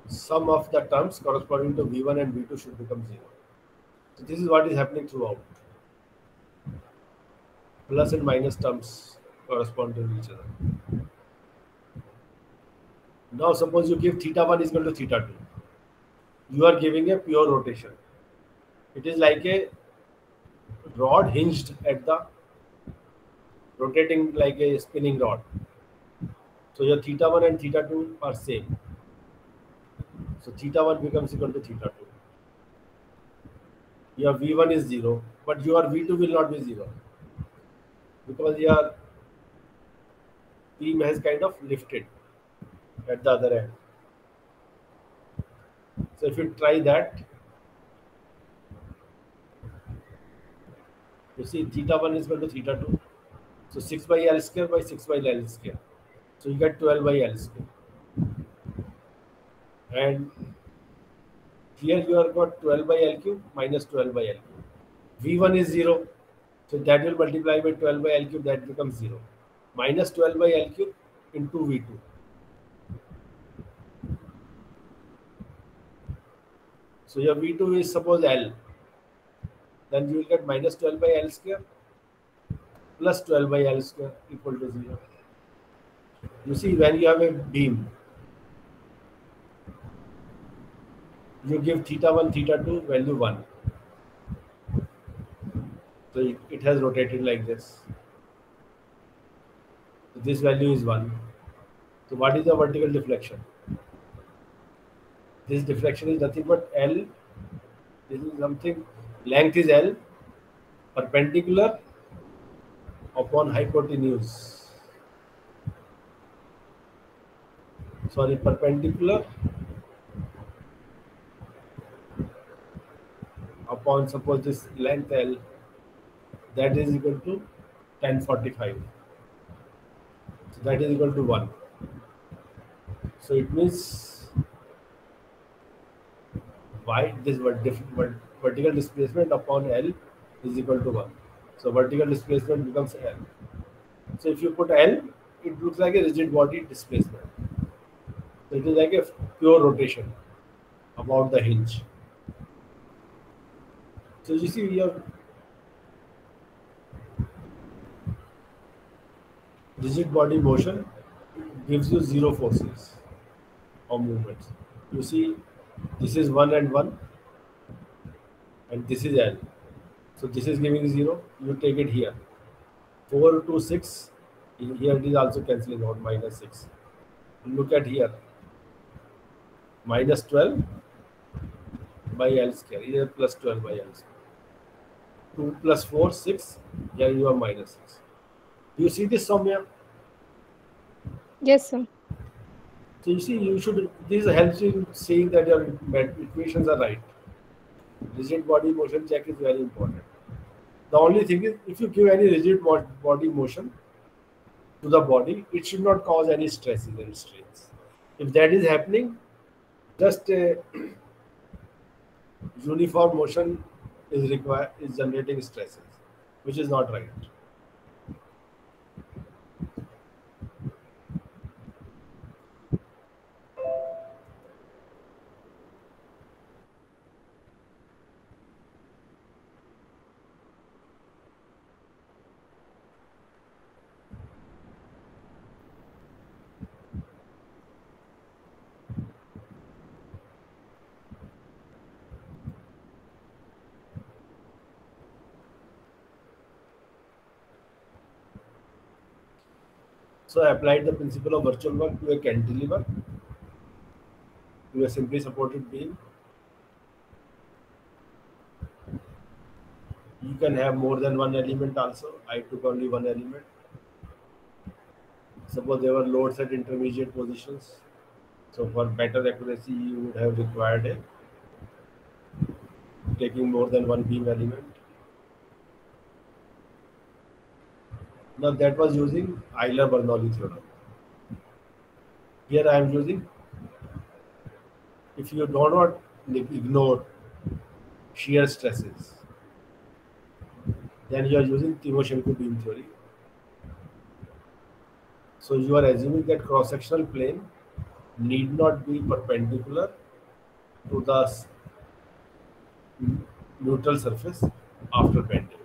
Sum of the terms corresponding to V1 and V2 should become 0. So this is what is happening throughout. Plus and minus terms correspond to each other. Now suppose you give theta 1 is equal to theta 2. You are giving a pure rotation. It is like a rod hinged at the rotating like a spinning rod. So your theta 1 and theta 2 are same. So theta 1 becomes equal to theta 2. Your V1 is 0, but your V2 will not be 0 because your beam has kind of lifted at the other end. So if you try that, You see theta 1 is equal to theta 2. So 6 by L square by 6 by L square. So you get 12 by L square. And here you have got 12 by L cube minus 12 by L cube. V1 is 0. So that will multiply by 12 by L cube, that becomes 0. Minus 12 by L cube into V2. So your V2 is suppose L. Then you will get minus 12 by L square plus 12 by L square equal to 0. You see, when you have a beam, you give theta 1, theta 2, value 1. So it has rotated like this. So this value is 1. So what is the vertical deflection? This deflection is nothing but L. This is something, length is L, perpendicular upon hypotenuse. Sorry, perpendicular upon, suppose this length L, that is equal to 1045. So that is equal to 1. So it means y, this vertical displacement upon L is equal to 1. So vertical displacement becomes L. So if you put L, it looks like a rigid body displacement. So it is like a pure rotation about the hinge. So you see your rigid body motion gives you 0 forces or movements. You see, this is 1 and 1, and this is L. So this is giving 0. You take it here. 4 to 6. Here it is also cancelling out, minus 6. Look at here. Minus 12 by L square. Here plus 12 by L square. 2 plus 4, 6. Here you have minus 6. Do you see this, Soumya? Yes, sir. So you see, you should, this helps you in saying that your equations are right. Rigid body motion check is very important. The only thing is, if you give any rigid body motion to the body, it should not cause any stresses and strains. If that is happening, just a uniform motion is required, is generating stresses, which is not right. So I applied the principle of virtual work to a cantilever, to a simply supported beam. You can have more than one element also. I took only one element. Suppose there were loads at intermediate positions. So for better accuracy, you would have required a taking more than one beam element. Now that was using Euler-Bernoulli theorem. Here I am using, if you do not ignore shear stresses, then you are using Timoshenko beam theory. So you are assuming that cross-sectional plane need not be perpendicular to the neutral surface after bending.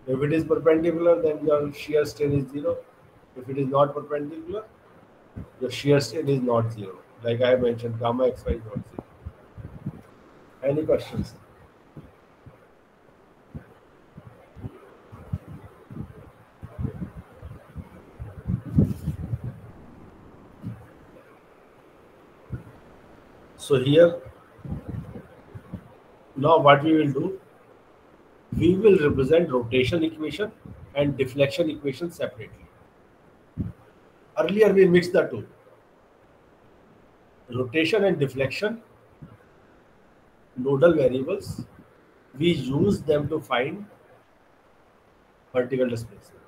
If it is perpendicular, then your shear strain is 0. If it is not perpendicular, your shear strain is not 0. Like I mentioned, gamma xy is not 0. Any questions? So here, now what we will do, we will represent rotation equation and deflection equation separately. Earlier we mixed the two. Rotation and deflection, nodal variables, We use them to find vertical displacement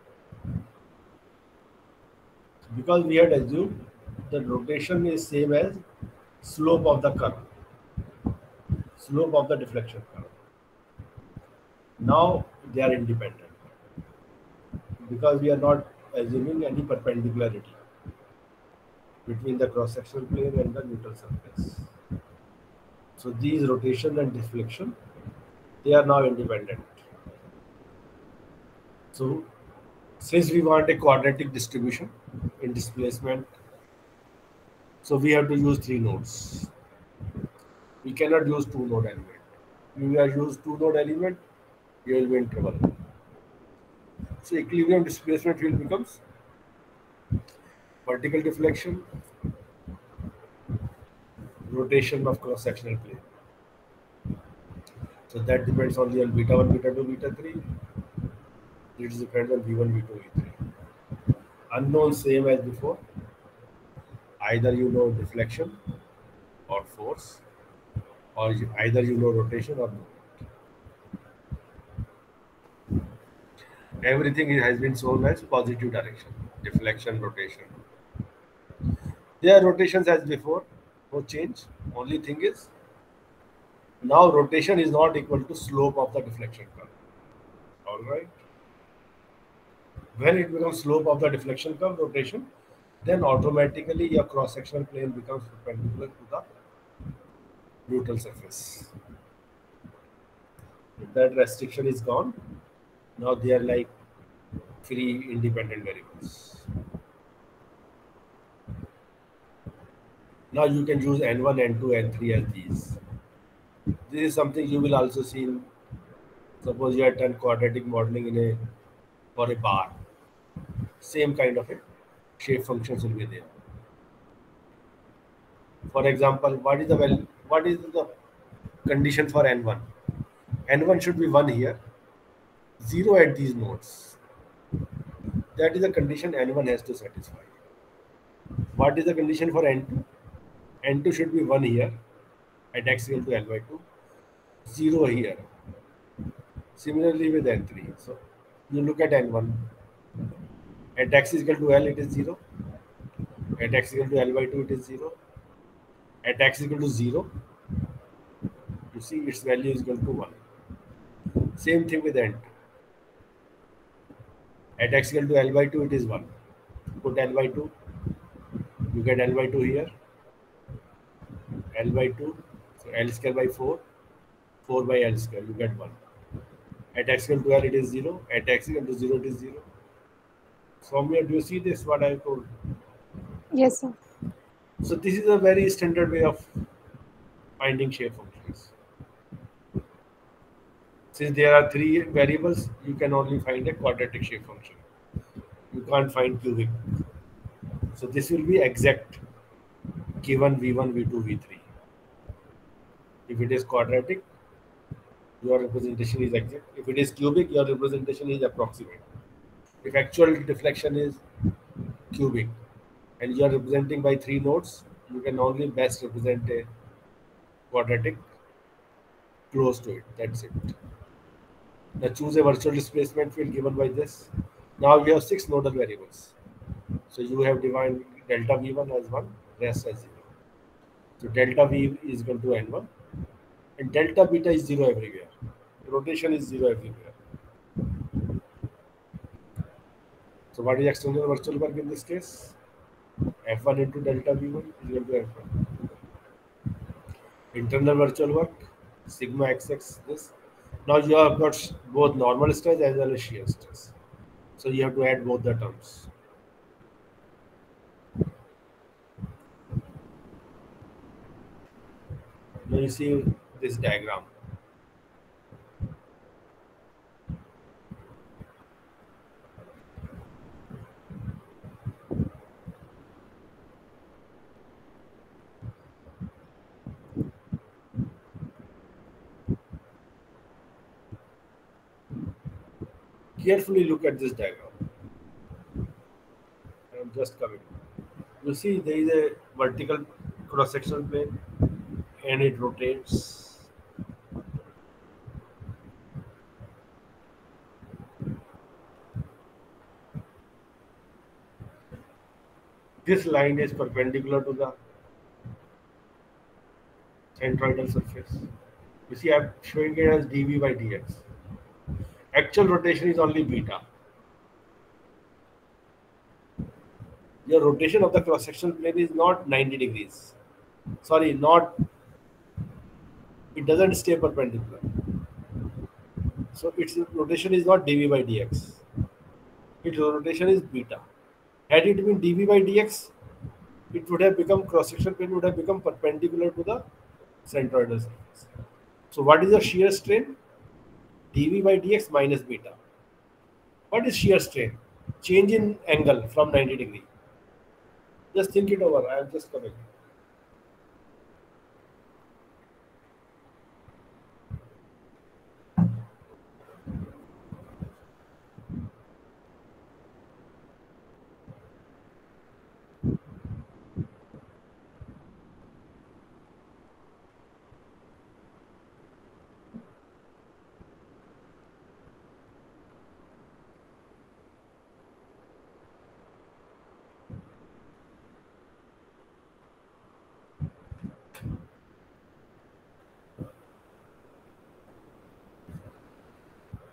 because we had assumed the rotation is same as slope of the curve, slope of the deflection curve. Now they are independent because we are not assuming any perpendicularity between the cross-sectional plane and the neutral surface. So these rotation and deflection, they are now independent. So since we want a quadratic distribution in displacement, so we have to use three nodes. We cannot use two node element. If you use two node element, you will be in trouble. So equilibrium displacement field becomes vertical deflection, rotation of cross-sectional plane. So that depends only on beta 1, beta 2, beta 3. It depends on V1, V2, V3. Unknown same as before. Either you know deflection or force, or either you know rotation or movement. Everything has been shown as positive direction, deflection, rotation. There are rotations as before, no change. Only thing is, now rotation is not equal to slope of the deflection curve. All right. When it becomes slope of the deflection curve, rotation, then automatically your cross-sectional plane becomes perpendicular to the neutral surface. If that restriction is gone, now they are like three independent variables. Now you can use N1, N2, N3 as these. This is something you will also see in, suppose you have done quadratic modeling in a for a bar. Same kind of a shape functions will be there. For example, what is the condition for N1? N1 should be 1 here, 0 at these nodes. That is the condition N1 has to satisfy. What is the condition for N2? N2 should be 1 here at x equal to L by 2, 0 here. Similarly with N3. So you look at N1. At x is equal to L, it is 0. At x is equal to L by 2, it is 0. At x is equal to 0, you see its value is equal to 1. Same thing with N2. At x equal to L by 2, it is 1. Put L by 2, you get L by 2 here. L by 2, so L square by 4, 4 by L square, you get 1. At x equal to L, it is 0. At x equal to 0, it is 0. Soumya, do you see this, what I have told? Yes, sir. So this is a very standard way of finding shape functions. Since there are three variables, you can only find a quadratic shape function. You can't find cubic. So this will be exact given V1, V2, V3. If it is quadratic, your representation is exact. If it is cubic, your representation is approximate. If actual deflection is cubic and you are representing by three nodes, you can only best represent a quadratic close to it. That's it. Now choose a virtual displacement field given by this. Now you have six nodal variables. So you have defined delta V1 as 1, rest as 0. So delta V is equal to N1 and delta beta is 0 everywhere. Rotation is 0 everywhere. So what is external virtual work in this case? F1 into delta V1 is equal to F1. Internal virtual work, sigma xx this. Now you have got both normal stress as well as shear stress. So you have to add both the terms. Now you see this diagram. Carefully look at this diagram. I am just coming. You see there is a vertical cross-sectional plane and it rotates. This line is perpendicular to the centroidal surface. You see, I'm showing it as dv by dx. Actual rotation is only beta. Your rotation of the cross-sectional plane is not 90 degrees. Sorry, not, it doesn't stay perpendicular. So its rotation is not dv by dx. Its rotation is beta. Had it been dv by dx, it would have become, cross-sectional plane would have become perpendicular to the centroidal surface. So what is the shear strain? dv by dx minus beta. What is shear strain? Change in angle from 90 degree. Just think it over. I am just coming.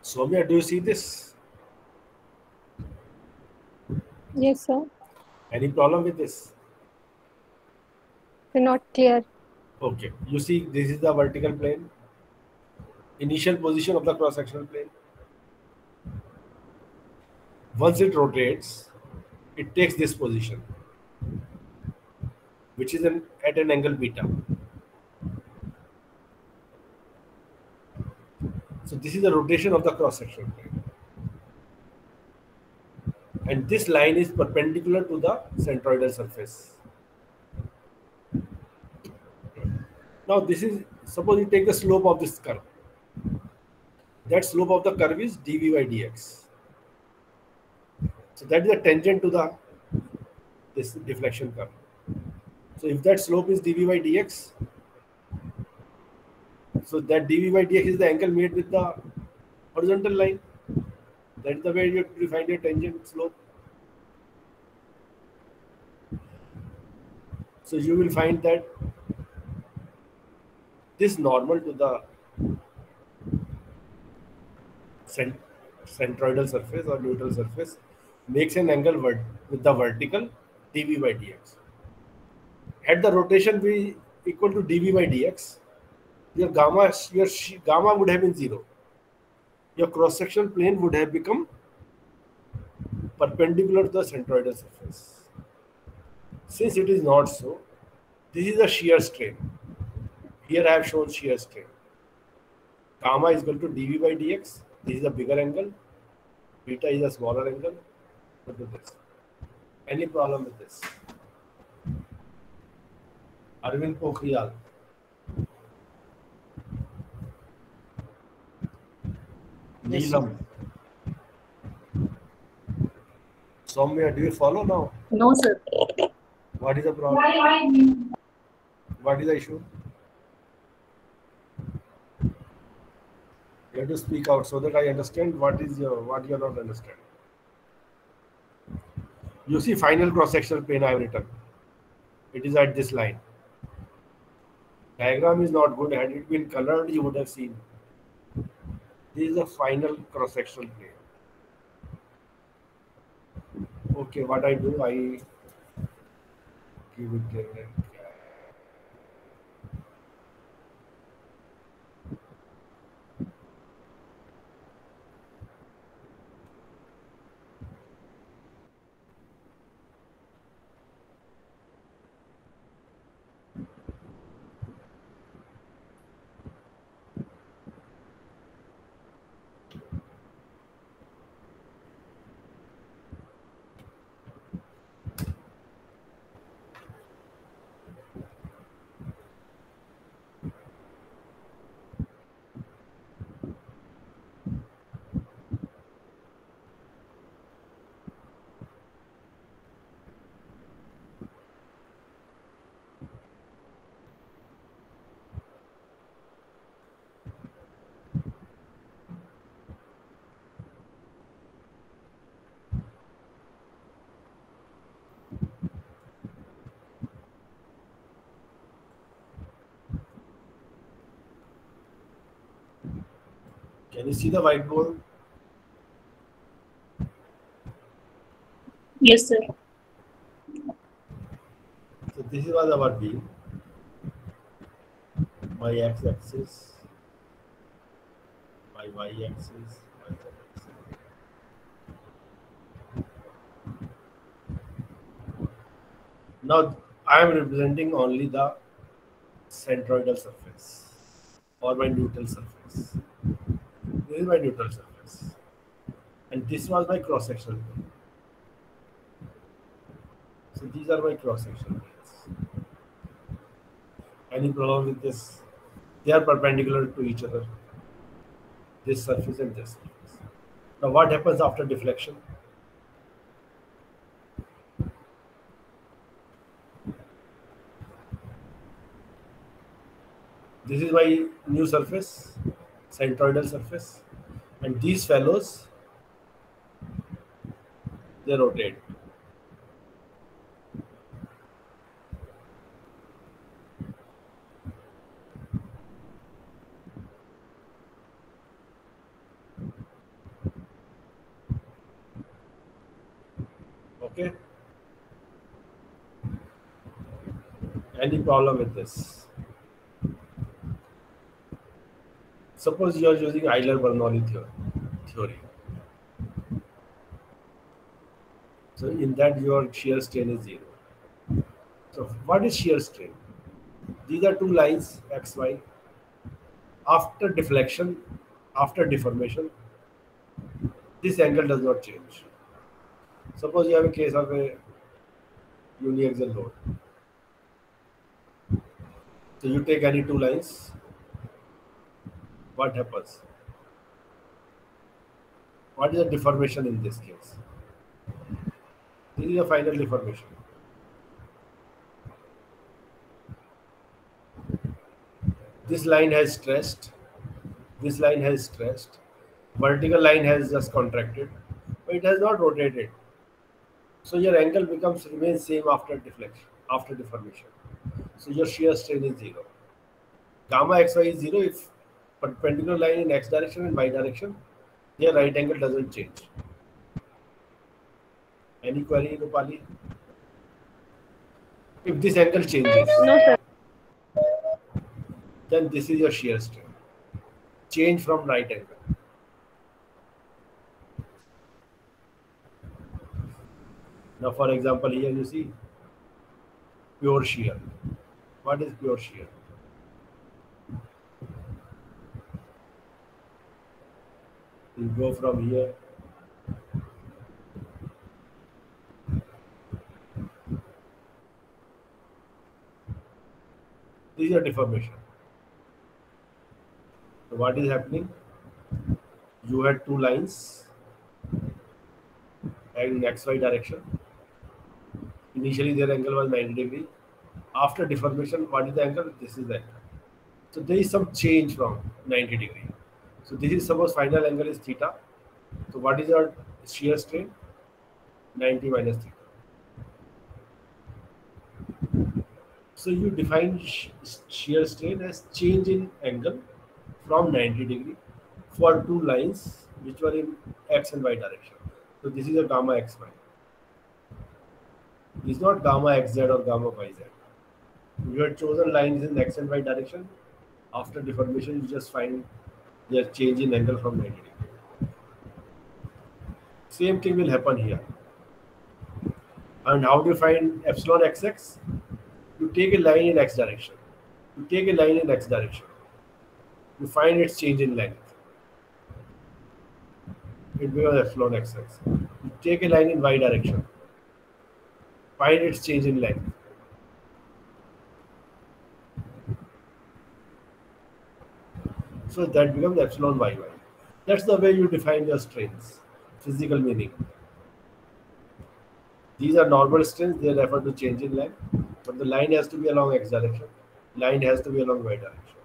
Soumya, do you see this? Yes, sir. Any problem with this? Not clear. Okay. You see, this is the vertical plane. Initial position of the cross-sectional plane. Once it rotates, it takes this position, which is at an angle beta. So this is the rotation of the cross-sectional plane. And this line is perpendicular to the centroidal surface. Now this is, suppose you take the slope of this curve. That slope of the curve is dv by dx. So that is a tangent to the this deflection curve. So if that slope is dv by dx, so that dv by dx is the angle made with the horizontal line. That is the way you define your tangent slope. So you will find that this normal to the centroidal surface or neutral surface makes an angle with the vertical dv by dx. Had the rotation be equal to dv by dx, your gamma would have been 0. Your cross-sectional plane would have become perpendicular to the centroidal surface. Since it is not so, this is a shear strain. Here I have shown shear strain. Gamma is equal to dv by dx. This is a bigger angle. Beta is a smaller angle. Look at this. Any problem with this? Arvind Pokhriyal. Yes, Neelam. Soumya, do you follow now? No, sir. What is the problem? What is the issue? You have to speak out so that I understand what you are not understanding. You see final cross-sectional plane I have written. It is at this line. Diagram is not good. Had it been colored, you would have seen. This is the final cross-sectional plane. Okay, what I do, I give it there. Can you see the whiteboard? Yes, sir. So this was our beam. My x-axis, my y-axis, my z-axis. Now I am representing only the centroidal surface or my neutral surface. This is my neutral surface. And this was my cross-sectional plane. So these are my cross-sectional planes. Any problem with this? They are perpendicular to each other. This surface and this surface. Now what happens after deflection? This is my new surface, centroidal surface, and these fellows, they rotate. Okay? Any problem with this? Suppose you are using Euler-Bernoulli theory. So in that your shear strain is 0. So what is shear strain? These are two lines x, y. After deflection, after deformation, this angle does not change. Suppose you have a case of a uniaxial load. So you take any two lines, what happens? What is the deformation in this case? This is a final deformation. This line has stressed, this line has stressed, vertical line has just contracted, but it has not rotated. So your angle remains same after deflection, after deformation. So your shear strain is 0. Gamma xy is 0 if perpendicular line in x direction and y direction, their right angle doesn't change. Any query, Rupali? If this angle changes, No, sir. then this is your shear strain. Change from right angle. Now, for example, here you see pure shear. What is pure shear? You go from here. This is your deformation. So what is happening? You had two lines in xy direction. Initially their angle was 90 degree. After deformation, what is the angle? This is the angle. So there is some change from 90 degree. So this is, suppose final angle is theta. So what is your shear strain? 90 minus theta. So you define shear strain as change in angle from 90 degree for two lines which were in x and y direction. So this is a gamma xy. It's not gamma xz or gamma yz. You had chosen lines in x and y direction. After deformation, you just find their change in angle from 90 degree. Same thing will happen here. And how do you find epsilon xx? You take a line in x direction. You take a line in x direction. You find its change in length. It becomes epsilon xx. You take a line in y direction. Find its change in length. So that becomes epsilon yy. That's the way you define your strains, physical meaning. These are normal strains, they refer to change in length, but the line has to be along x direction, line has to be along y direction.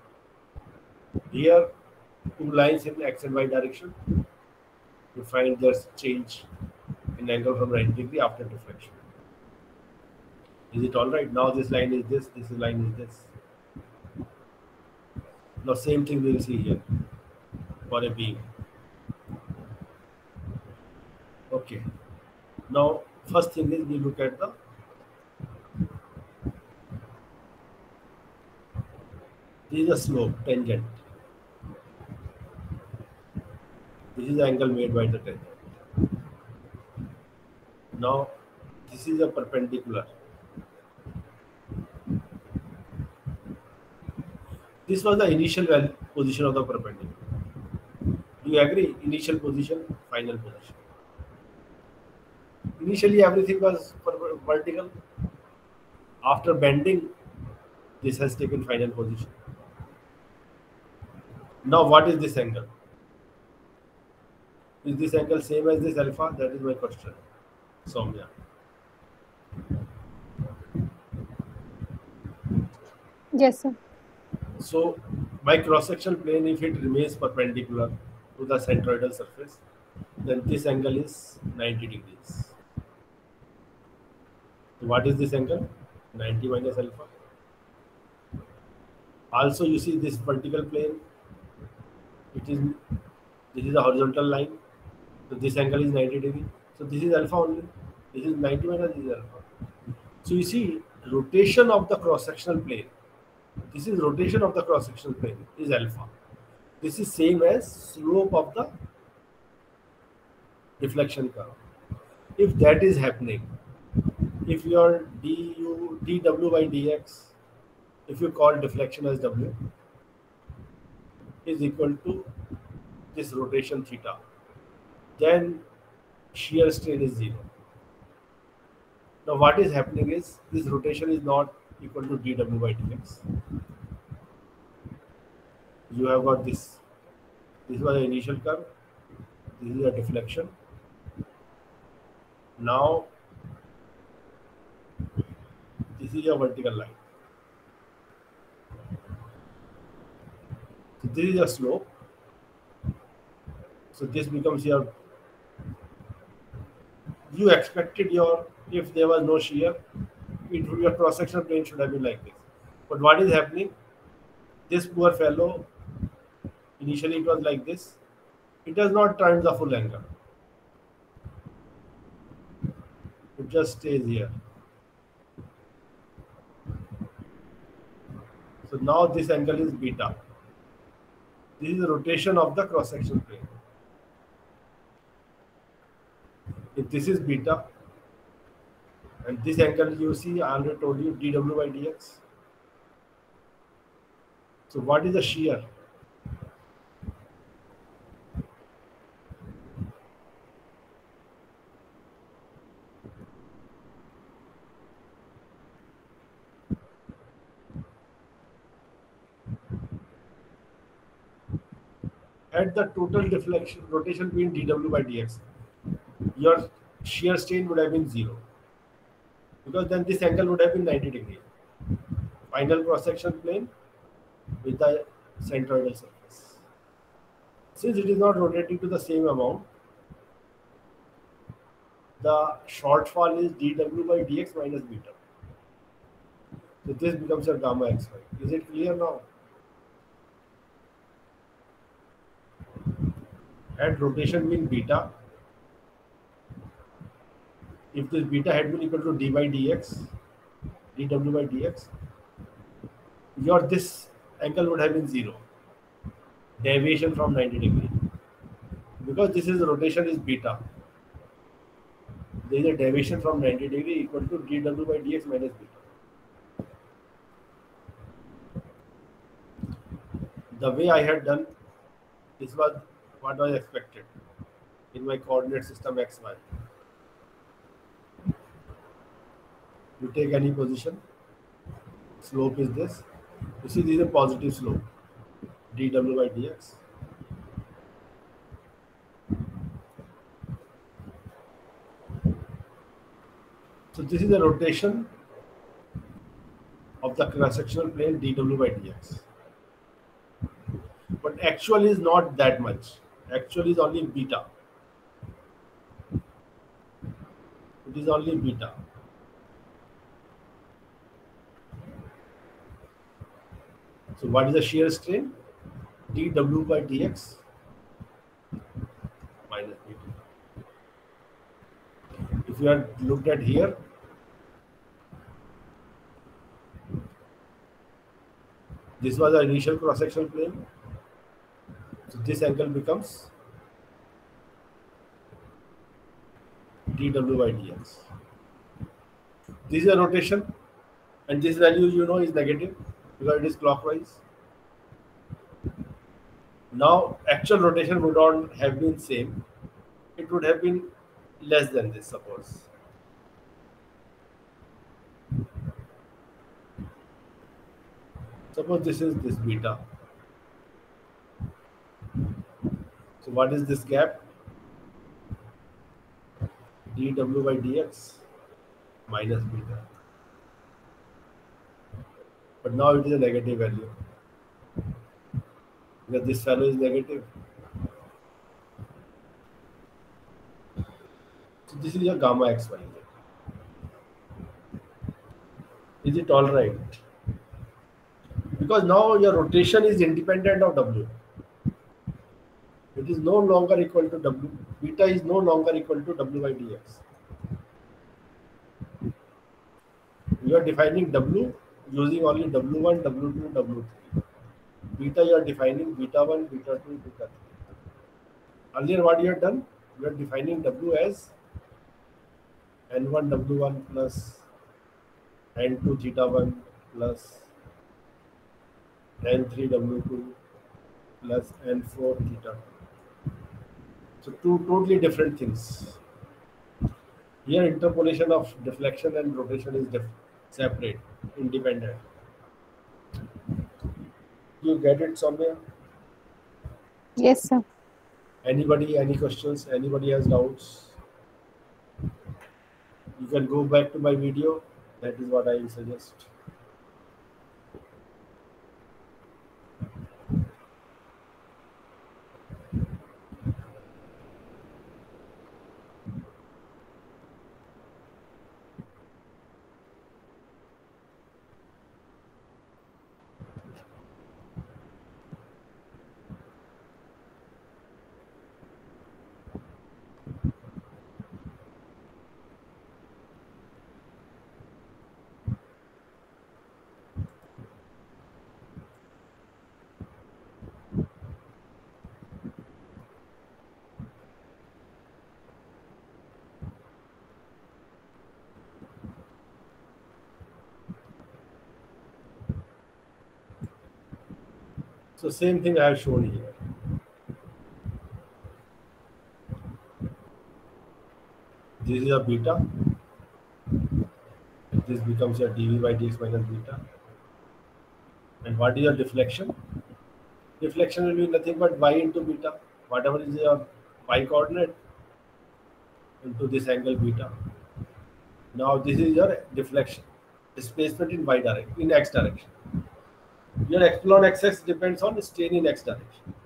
Here, two lines in x and y direction, you find their change in angle from 90 degree after deflection. Is it all right? Now this line is this line is this. Now same thing we will see here. for a beam. Okay. Now, first thing is we look at the this is a slope tangent. This is the angle made by the tangent. Now, this is a perpendicular. This was the initial position of the perpendicular. Do you agree? Initial position, final position. Initially, everything was vertical. After bending, this has taken final position. Now, what is this angle? Is this angle same as this alpha? That is my question, Soumya. Yes, sir. So, my cross-sectional plane, if it remains perpendicular to the centroidal surface, then this angle is 90 degrees. So what is this angle? 90 minus alpha. Also, you see this vertical plane. This is a horizontal line. So this angle is 90 degree. So this is alpha only. This is 90 minus this is alpha. So you see rotation of the cross-sectional plane. This is rotation of the cross-sectional plane is alpha. This is same as slope of the deflection curve. If that is happening, if your dw by dx, if you call deflection as w, is equal to this rotation theta, then shear strain is 0. Now what is happening is this rotation is not equal to dw by dx. You have got this. This was the initial curve. This is a deflection. Now this is a vertical line. So this is a slope. So this becomes your. You expected your, if there was no shear, your cross-sectional plane should have been like this. But what is happening? This poor fellow, initially it was like this. It does not turn the full angle. It just stays here. So now this angle is beta. This is the rotation of the cross-sectional plane. If this is beta, and this angle you see, I already told you dw by dx. So what is the shear? At the total deflection rotation between dw by dx, your shear strain would have been 0, because then this angle would have been 90 degrees. Final cross-section plane with the centroidal surface. Since it is not rotating to the same amount, the shortfall is dw by dx minus beta. So this becomes your gamma xy. Is it clear now? Had rotation been beta, if this beta had been equal to d by dx, dw by dx, your this angle would have been 0, deviation from 90 degree. Because this is rotation is beta, there is a deviation from 90 degree equal to dw by dx minus beta. The way I had done, this was what was expected in my coordinate system xy. You take any position, slope is this. You see, this is a positive slope, dw by dx. So this is the rotation of the cross-sectional plane dw by dx. But actual is not that much. Actual is only beta. It is only beta. So what is the shear strain? dw by dx If you had looked at here, this was the initial cross-sectional plane. So this angle becomes dw by dx. This is a rotation, and this value you know is negative because it is clockwise. Now actual rotation would not have been same. It would have been less than this, suppose. Suppose this is this beta. So what is this gap? dw by dx minus beta. But now it is a negative value because this value is negative. So this is your gamma xy. Is it all right? Because now your rotation is independent of w. It is no longer equal to w. Beta is no longer equal to w by dx. You are defining w using only w1, w2, w3. Beta you are defining beta 1, beta 2, beta 3. Earlier what you have done? You are defining w as n1 w1 plus n2 theta 1 plus n3 w2 plus n4 theta 2. So two totally different things. Here interpolation of deflection and rotation is separate, independent. You get it somewhere? Yes, sir. Anybody, any questions? Anybody has doubts? You can go back to my video. That is what I will suggest. So same thing I have shown here. This is a beta. This becomes your dv by dx minus beta. And what is your deflection? Deflection will be nothing but y into beta. Whatever is your y coordinate into this angle beta. Now this is your deflection, displacement in y direction, in x direction. Your epsilon xx depends on strain in x direction.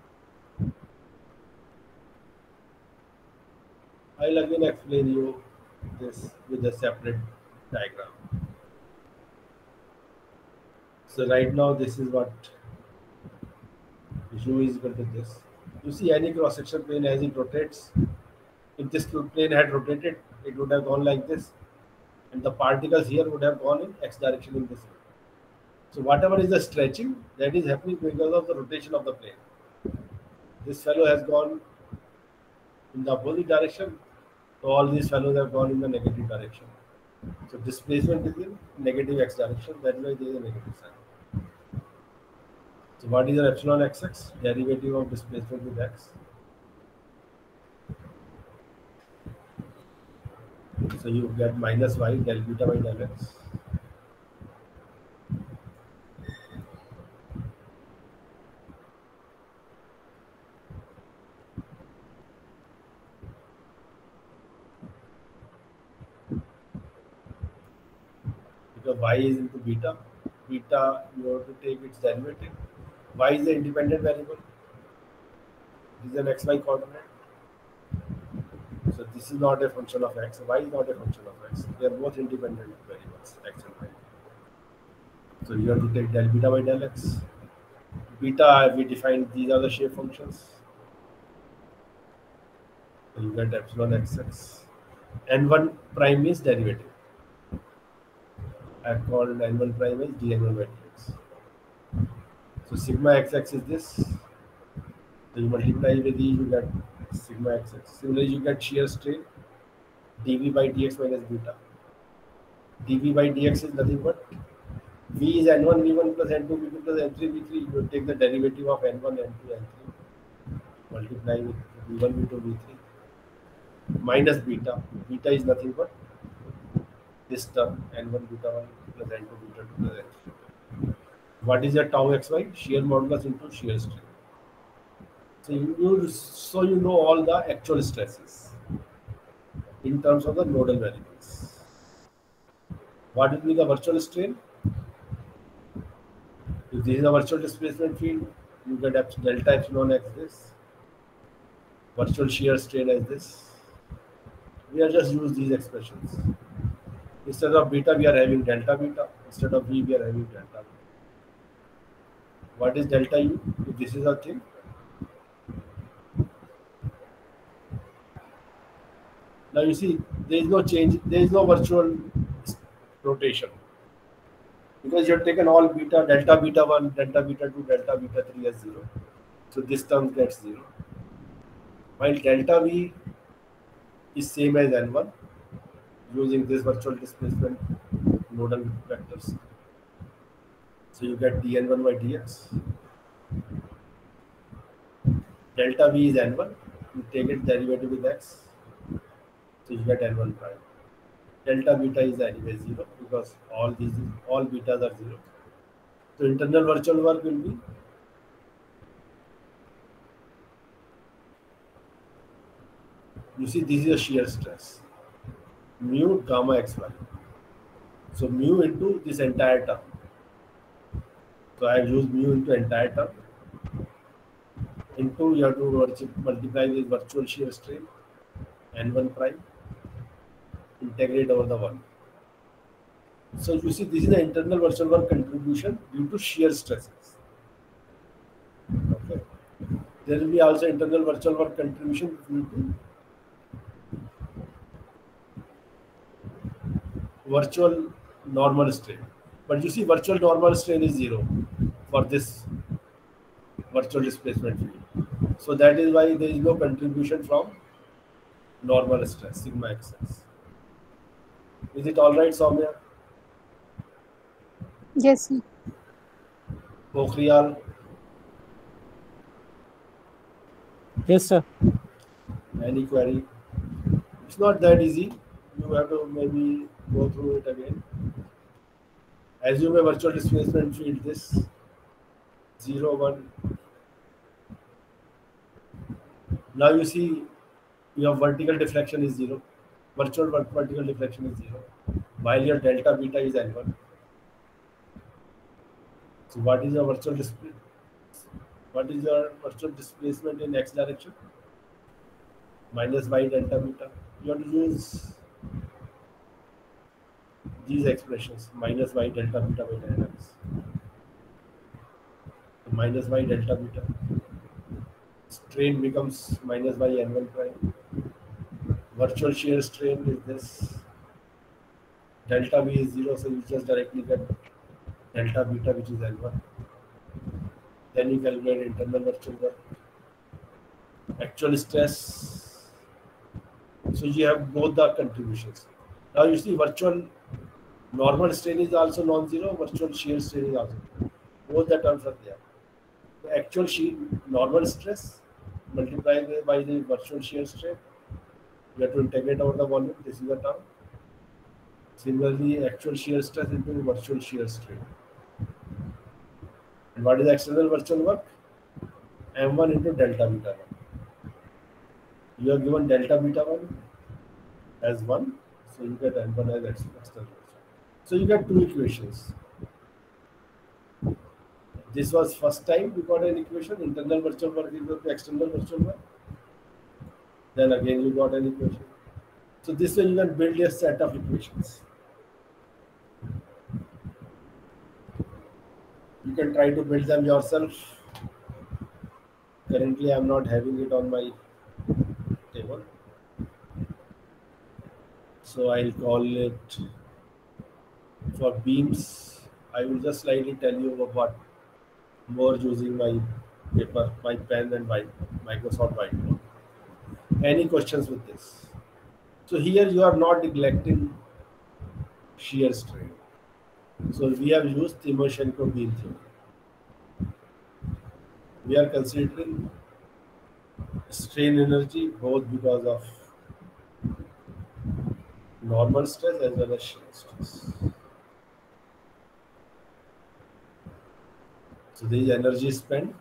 I'll again explain you this with a separate diagram. So right now this is what u is equal to this. You see any cross section plane as it rotates. If this plane had rotated, it would have gone like this, and the particles here would have gone in x direction in this way. So whatever is the stretching, that is happening because of the rotation of the plane. This fellow has gone in the opposite direction, so all these fellows have gone in the negative direction. So displacement is in negative x direction, that is why there is a negative sign. So what is your epsilon xx? Derivative of displacement with x. So you get minus y del beta by del x. Because y is into beta, beta you have to take its derivative. Y is the independent variable. This is an xy coordinate. So this is not a function of x. Y is not a function of x. They are both independent variables, x and y. So you have to take del beta by del x. Beta, we define these are the shape functions. So you get epsilon xx N1 prime is derivative. I've called N1 prime as dN1 by dx. So sigma xx is this. So you multiply with E, you get sigma xx. Similarly, you get shear strain dV by dx minus beta. dV by dx is nothing but V is N1 V1 plus N2 V2 plus N3 V3. You take the derivative of N1 N2 N3, multiply with V1 V2 V3 minus beta. Beta is nothing but this term N1 beta 1 plus N2 beta 2 plus N3. What is your tau xy? Shear modulus into shear strain. So you know all the actual stresses in terms of the nodal variables. What will be the virtual strain? If this is a virtual displacement field, you get delta epsilon as this. Virtual shear strain as this. We are just use these expressions. Instead of beta, we are having delta beta. Instead of V, we are having delta beta. What is delta U? If this is a thing, now you see there is no change, there is no virtual rotation because you have taken all beta, delta beta 1, delta beta 2, delta beta 3 as 0. So this term gets 0. While delta V is same as N1 using this virtual displacement nodal vectors. So you get dN1 by dx. Delta V is N1. You take its derivative with x. So you get N1 prime. Delta beta is anyway 0 because all betas are 0. So internal virtual work will be you see this is a shear stress mu gamma xy. So mu into this entire term. So I have used mu into entire term into you have to multiply with virtual shear strain N1 prime integrate over the 1. So you see this is the internal virtual work contribution due to shear stresses. Okay. There will be also internal virtual work contribution due to virtual normal strain. But you see virtual normal strain is 0 for this virtual displacement field. So that is why there is no contribution from normal stress, sigma xx. Is it all right, Soumya? Yes, sir. Pokhriyal? Yes, sir. Any query? It's not that easy. You have to maybe go through it again. Assume a virtual displacement field this 0, 1. Now you see your vertical deflection is 0. Virtual vertical deflection is 0. While your delta beta is N1. So what is your virtual displacement? What is your virtual displacement in x direction? Minus y delta beta. You have to use these expressions minus y delta beta by dynamics. So minus y delta beta. Strain becomes minus y N1 prime. Virtual shear strain is this. Delta V is 0, so you just directly get delta beta, which is N1. Then you calculate internal virtual work. Actual stress. So you have both the contributions. Now you see virtual normal strain is also non-zero, virtual shear strain is also. Both the terms are there. The actual normal stress multiplied by the virtual shear strain. You have to integrate over the volume. This is the term. Similarly, actual shear stress into virtual shear strain. And what is the external virtual work? M1 into delta beta 1. You are given delta beta 1 as 1, so you get M1 as external virtual. So you get two equations. This was first time we got an equation, internal virtual work equal to external virtual work. Then again you got an equation. So this way you can build a set of equations. You can try to build them yourself. Currently I am not having it on my table. So I'll call it for beams. I will just slightly tell you what more using my paper, my pen, and my Microsoft Whiteboard. Any questions with this? So here you are not neglecting shear strain. So we have used Timoshenko beam theory. We are considering strain energy both because of normal stress as well as shear stress. So there is energy spent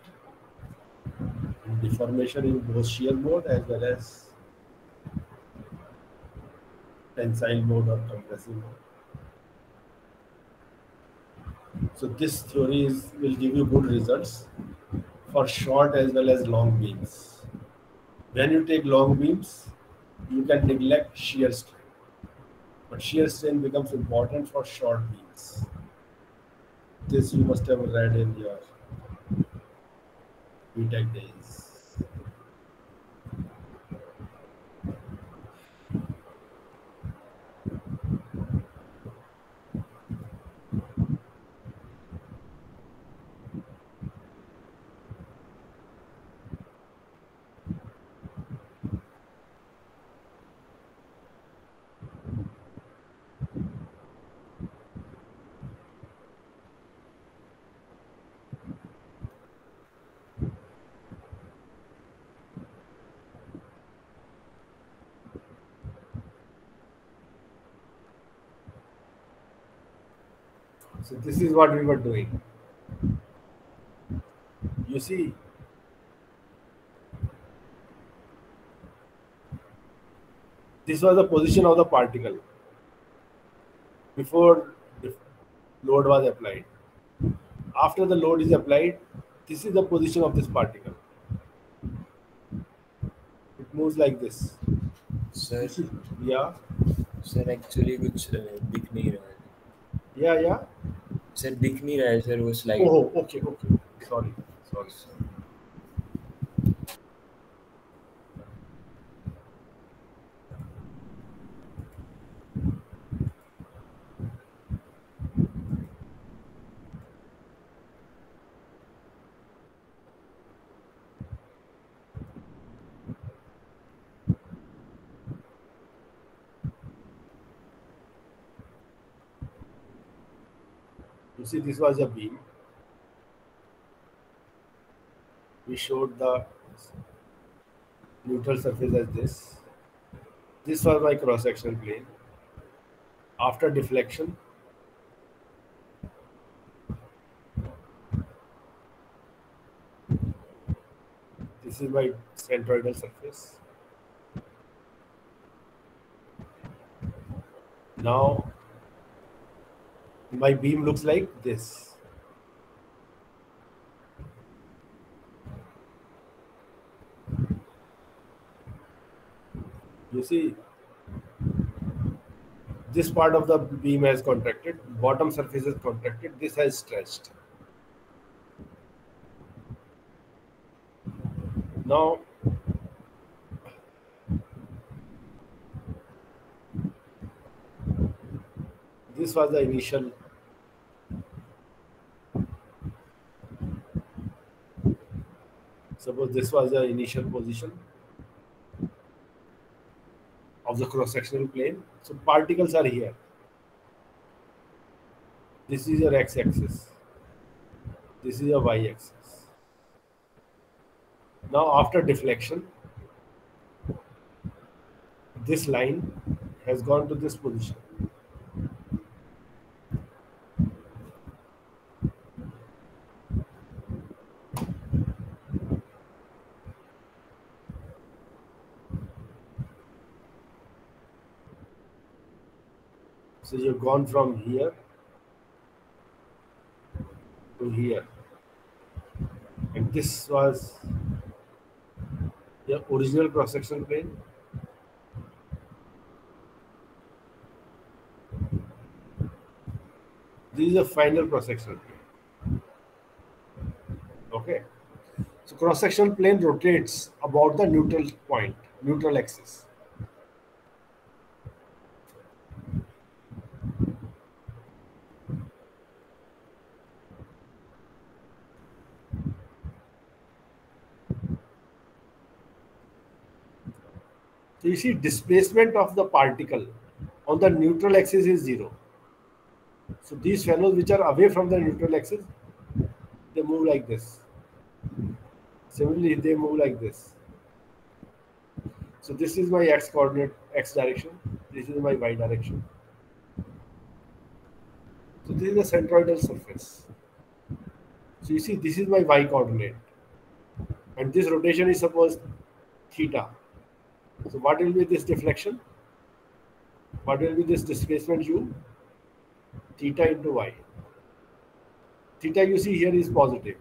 in deformation in both shear mode as well as tensile mode or compressive mode. So this theory will give you good results for short as well as long beams. When you take long beams, you can neglect shear strain. But shear strain becomes important for short beams. This you must have read in your BTech days. So this is what we were doing. You see, this was the position of the particle before the load was applied. After the load is applied, this is the position of this particle. It moves like this. Sir Yeah, sir actually कुछ दिख नहीं रहा है yeah, yeah. Sir दिख नहीं रहा है sir वो slide Oh, okay, okay. Sorry. You see, this was a beam. We showed the neutral surface as this. This was my cross-section plane. After deflection, this is my centroidal surface. Now, my beam looks like this. You see, this part of the beam has contracted, bottom surface is contracted, this has stretched. Now, this was the initial suppose this was the initial position of the cross-sectional plane. So particles are here. This is your x-axis. This is your y-axis. Now after deflection, this line has gone to this position. So you've gone from here to here, and this was your original cross-section plane. This is a final cross-sectional plane. Okay. So cross-sectional plane rotates about the neutral point, neutral axis. So you see displacement of the particle on the neutral axis is 0. So these fellows which are away from the neutral axis, they move like this. Similarly, they move like this. So this is my x coordinate, x direction. This is my y direction. So this is the centroidal surface. So you see, this is my y coordinate, and this rotation is supposed theta. So what will be this deflection? What will be this displacement u? Theta into y. Theta you see here is positive.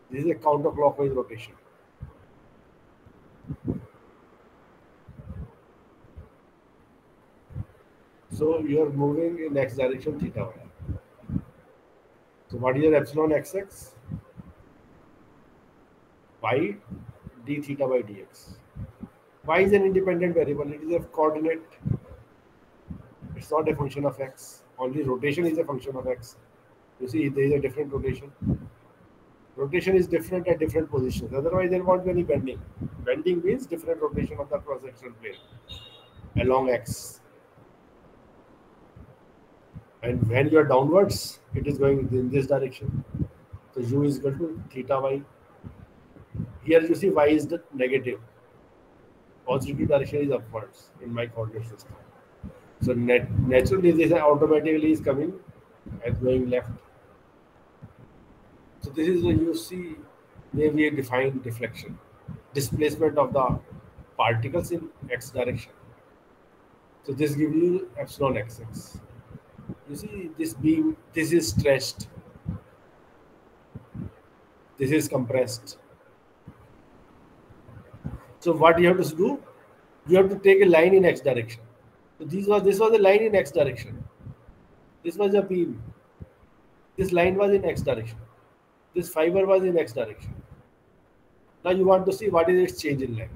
This is a counterclockwise rotation. So you are moving in x direction theta y. So what is your epsilon xx? Y d theta by dx. Y is an independent variable. It is a coordinate. It's not a function of x. Only rotation is a function of x. You see, there is a different rotation. Rotation is different at different positions. Otherwise, there won't be any bending. Bending means different rotation of the cross-sectional plane along x. And when you are downwards, it is going in this direction. So u is equal to theta y. Here you see y is the negative. Positive direction is upwards in my coordinate system. So naturally this automatically is coming as going left. So this is where you see maybe a defined deflection, displacement of the particles in x direction. So this gives you epsilon xx. You see this beam, this is stretched, this is compressed. So what you have to do? You have to take a line in x direction. So this was a line in x direction. This was a beam. This line was in x direction. This fiber was in x direction. Now you want to see what is its change in length.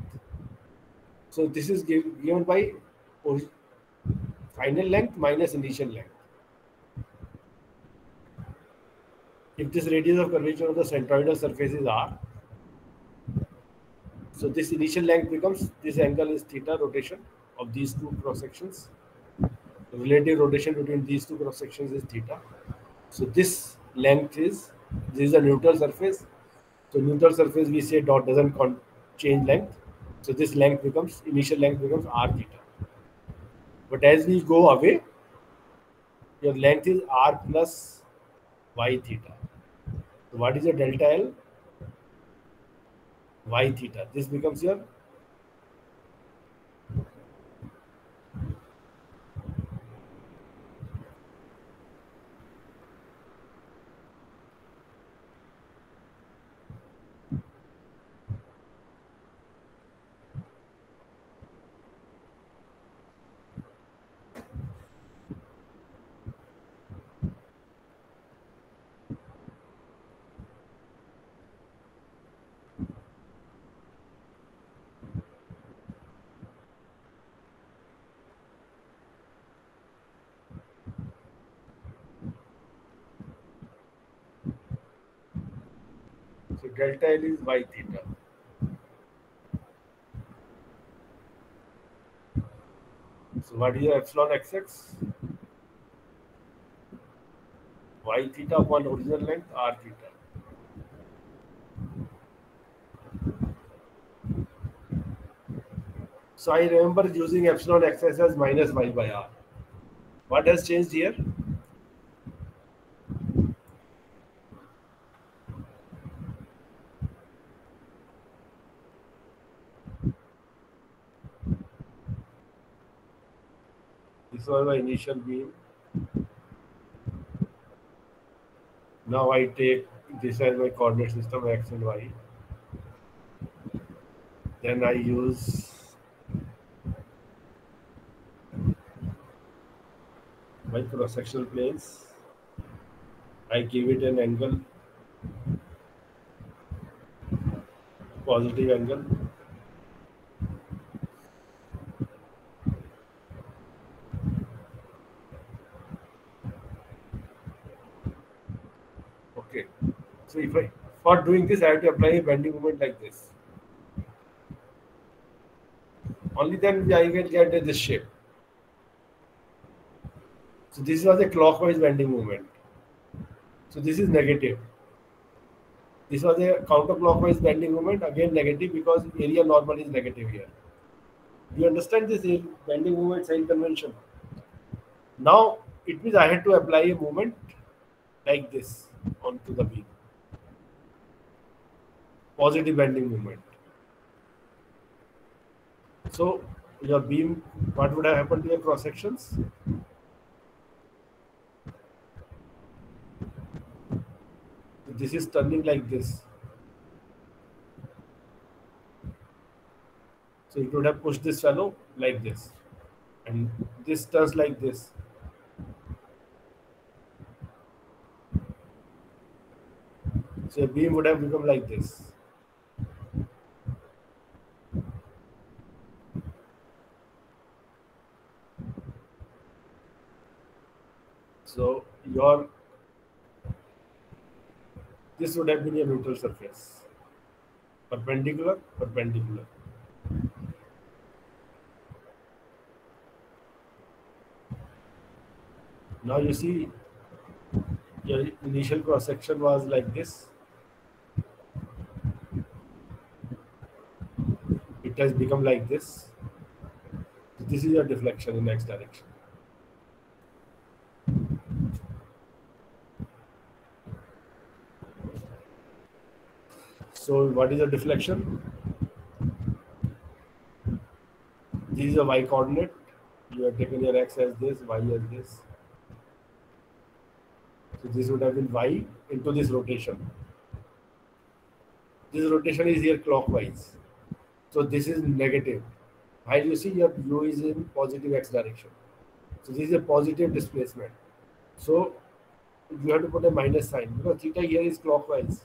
So this is given by final length minus initial length. If this radius of curvature of the centroidal surface is r, so this initial length becomes, this angle is theta rotation of these two cross sections. The relative rotation between these two cross sections is theta. So this length is, this is a neutral surface. So neutral surface we say dot doesn't change length. So this length becomes, initial length becomes r theta. But as we go away, your length is r plus y theta. So what is your delta L? Y theta. This becomes your delta L is y theta. So what is your epsilon xx? Y theta upon original length r theta. So I remember using epsilon xx as minus y by r. What has changed here? This was my initial beam. Now I take this as my coordinate system x and y. Then I use my cross-sectional planes. I give it an angle, positive angle. Okay. So if I, for doing this, I have to apply a bending moment like this. Only then I can get this shape. So this was a clockwise bending movement. So this is negative. This was a counterclockwise bending movement, again negative because area normal is negative here. You understand this bending movement sign convention? Now it means I had to apply a movement like this onto the beam. Positive bending movement. So your beam, what would have happened to your cross sections? This is turning like this. So it would have pushed this fellow like this. And this turns like this. So a beam would have become like this. So this would have been a neutral surface. Perpendicular, perpendicular. Now you see your initial cross section was like this. It has become like this. This is your deflection in x direction. So what is the deflection? This is a y coordinate. You have taken your x as this, y as this. So this would have been y into this rotation. This rotation is here clockwise. So this is negative. While you see your u is in positive x direction. So this is a positive displacement. So you have to put a minus sign because theta here is clockwise,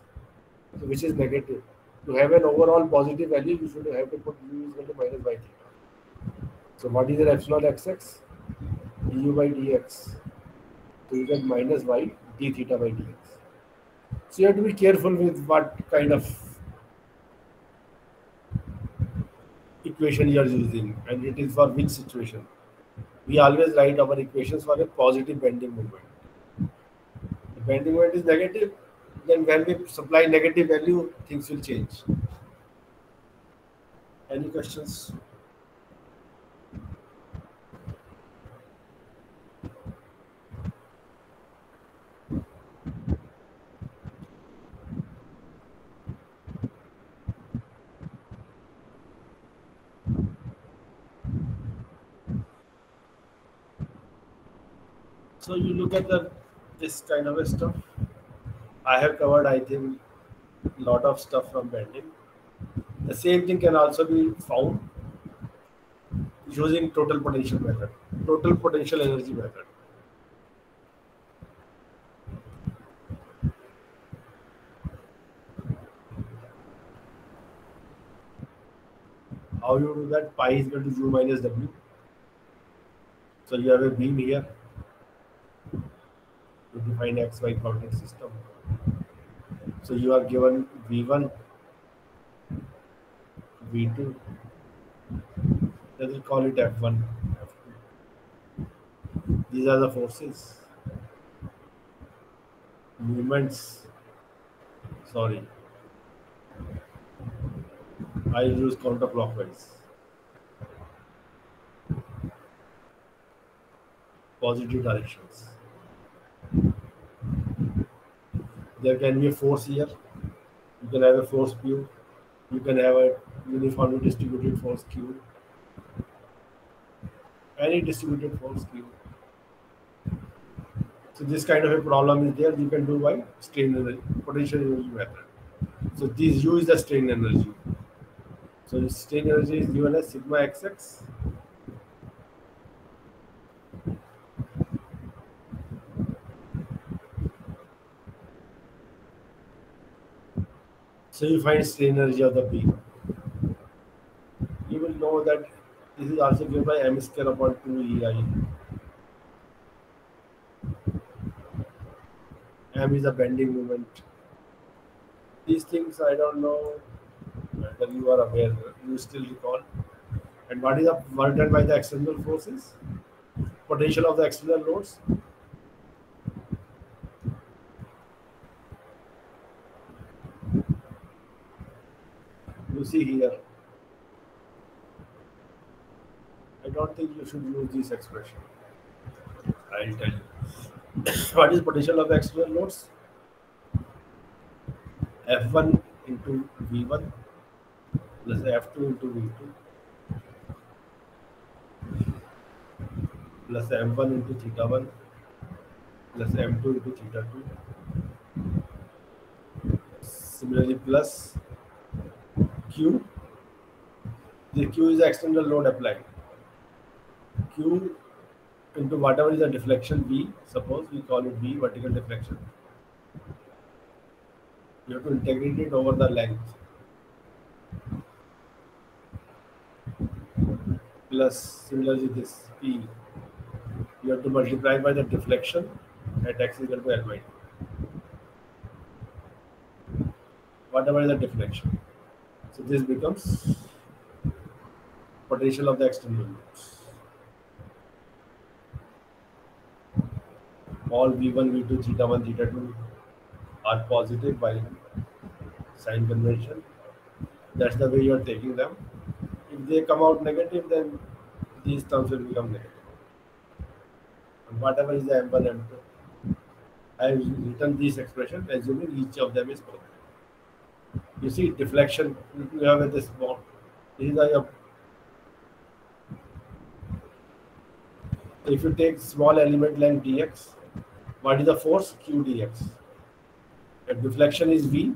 so which is negative. To have an overall positive value, you should have to put u is equal to minus y theta. So what is your epsilon xx? du by dx. So you get minus y d theta by dx. So you have to be careful with what kind of equation you are using and it is for which situation. We always write our equations for a positive bending moment. The bending moment is negative, then when we supply negative value, things will change. Any questions? So you look at this kind of a stuff. I have covered, I think, a lot of stuff from bending. The same thing can also be found using total potential method, total potential energy method. How you do that? Pi is equal to u minus w. So you have a beam here. You define xy coordinate system. So you are given v1, v2. They will call it f1, f2. These are the forces. Movements. Sorry. I use counterclockwise. Positive directions. There can be a force here. You can have a force Q. You can have a uniformly distributed force Q. Any distributed force Q. So this kind of a problem is there. You can do by strain energy, potential energy method. So this U is the strain energy. So the strain energy is given as sigma xx. So you find strain energy of the beam. You will know that this is also given by m square upon 2 EI. M is a bending moment. These things I don't know whether you are aware, you still recall. And what is the work done by the external forces? Potential of the external loads. You see here. I don't think you should use this expression. I'll tell you. What is potential of the external loads? F1 into V1 plus F2 into V2 plus M1 into theta 1 plus M2 into theta 2. Similarly, plus Q. The Q is the external load applied. Q into whatever is the deflection V, suppose we call it V, vertical deflection. You have to integrate it over the length. Plus, similarly, this P, you have to multiply by the deflection at x is equal to L by 2. Whatever is the deflection. So this becomes potential of the external loads. All V1, V2, theta 1, theta 2 are positive by sign convention. That's the way you are taking them. If they come out negative, then these terms will become negative. And whatever is the M1, M2, I have written this expression assuming each of them is positive. You see deflection, you have this bond. These are your, if you take small element length dx, what is the force? Q dx. If deflection is V,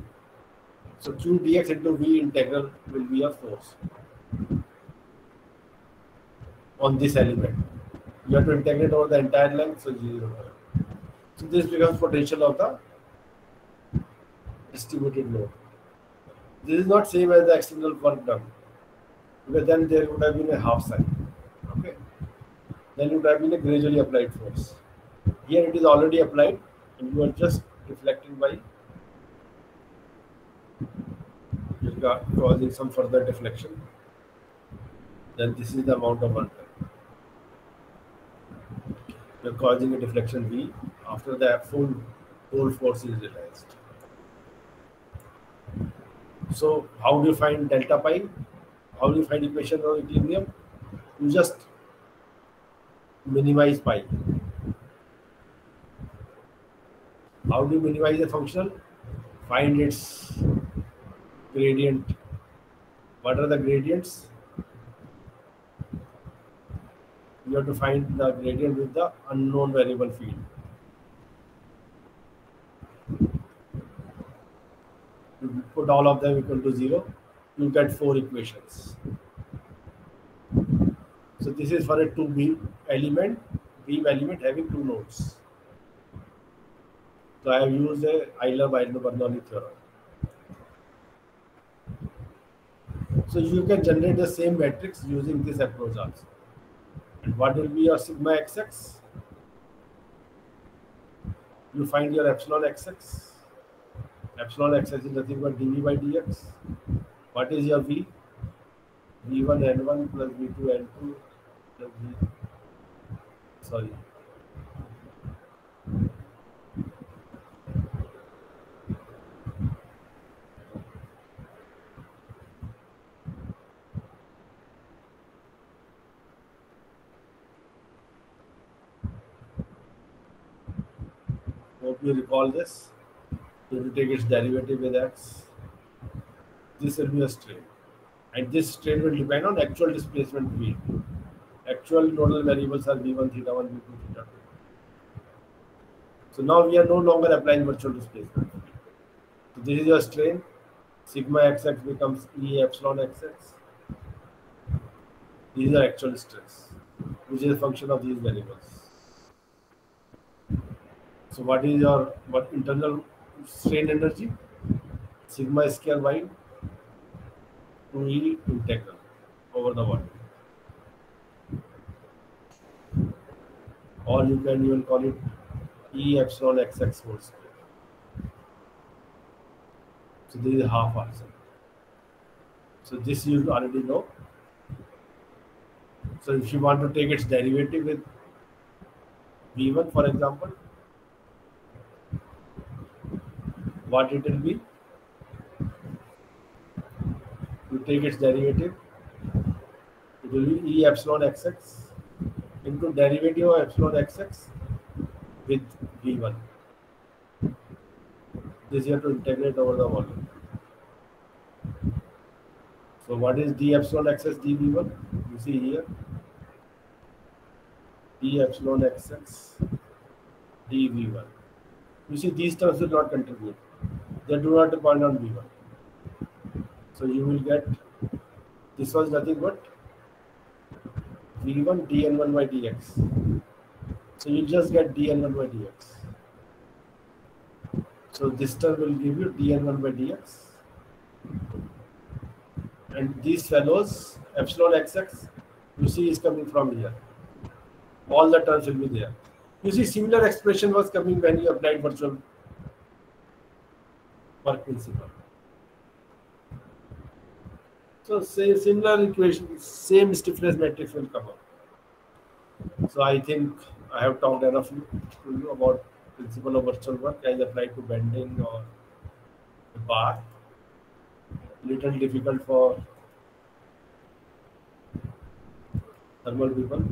so Q dx into V integral will be a force on this element. You have to integrate over the entire length, so 0. So this becomes potential of the distributed load. This is not same as the external work done, because then there would have been a half sign. Okay, then it would have been a gradually applied force. Here it is already applied, and you are just deflecting by causing some further deflection. Then this is the amount of work done. You are causing a deflection V after the whole force is realized. So how do you find delta pi? How do you find equation of equilibrium? You just minimize pi. How do you minimize a function? Find its gradient. What are the gradients? You have to find the gradient with the unknown variable field. You put all of them equal to 0, you get 4 equations. So this is for a 2 beam element having 2 nodes. So I have used a Euler-Bernoulli theorem. So you can generate the same matrix using this approach also. And what will be your sigma xx? You find your epsilon xx. Epsilon xx is nothing but dv by dx. What is your v? v1 n1 plus v2 n2 plus v. Sorry. Hope you recall this. If you take its derivative with x, this will be a strain. And this strain will depend on actual displacement field. Actual nodal variables are v1, theta 1, v2, theta 2. So now we are no longer applying virtual displacement. So this is your strain. Sigma xx becomes E epsilon xx. These are actual stress, which is a function of these variables. So what is your internal strain energy? Sigma square y 2E integral over the volume. Or you can even call it E epsilon xx whole square. So this is half answer. So this you already know. So if you want to take its derivative with V1, for example, what it will be? You take its derivative, it will be E epsilon xx into derivative of epsilon xx with V1. This you have to integrate over the volume. So what is d epsilon xx dV1? You see here, d epsilon xx dV1. You see these terms will not contribute. They do not depend on V1. So you will get, this was nothing but V1 dN1 by dx. So you just get dN1 by dx. So this term will give you dN1 by dx. And these fellows, epsilon xx, you see is coming from here. All the terms will be there. You see similar expression was coming when you applied virtual work principle. So say similar equation, same stiffness matrix will come up. So I think I have talked enough to you about principle of virtual work as applied to bending or the bar. Little difficult for thermal people.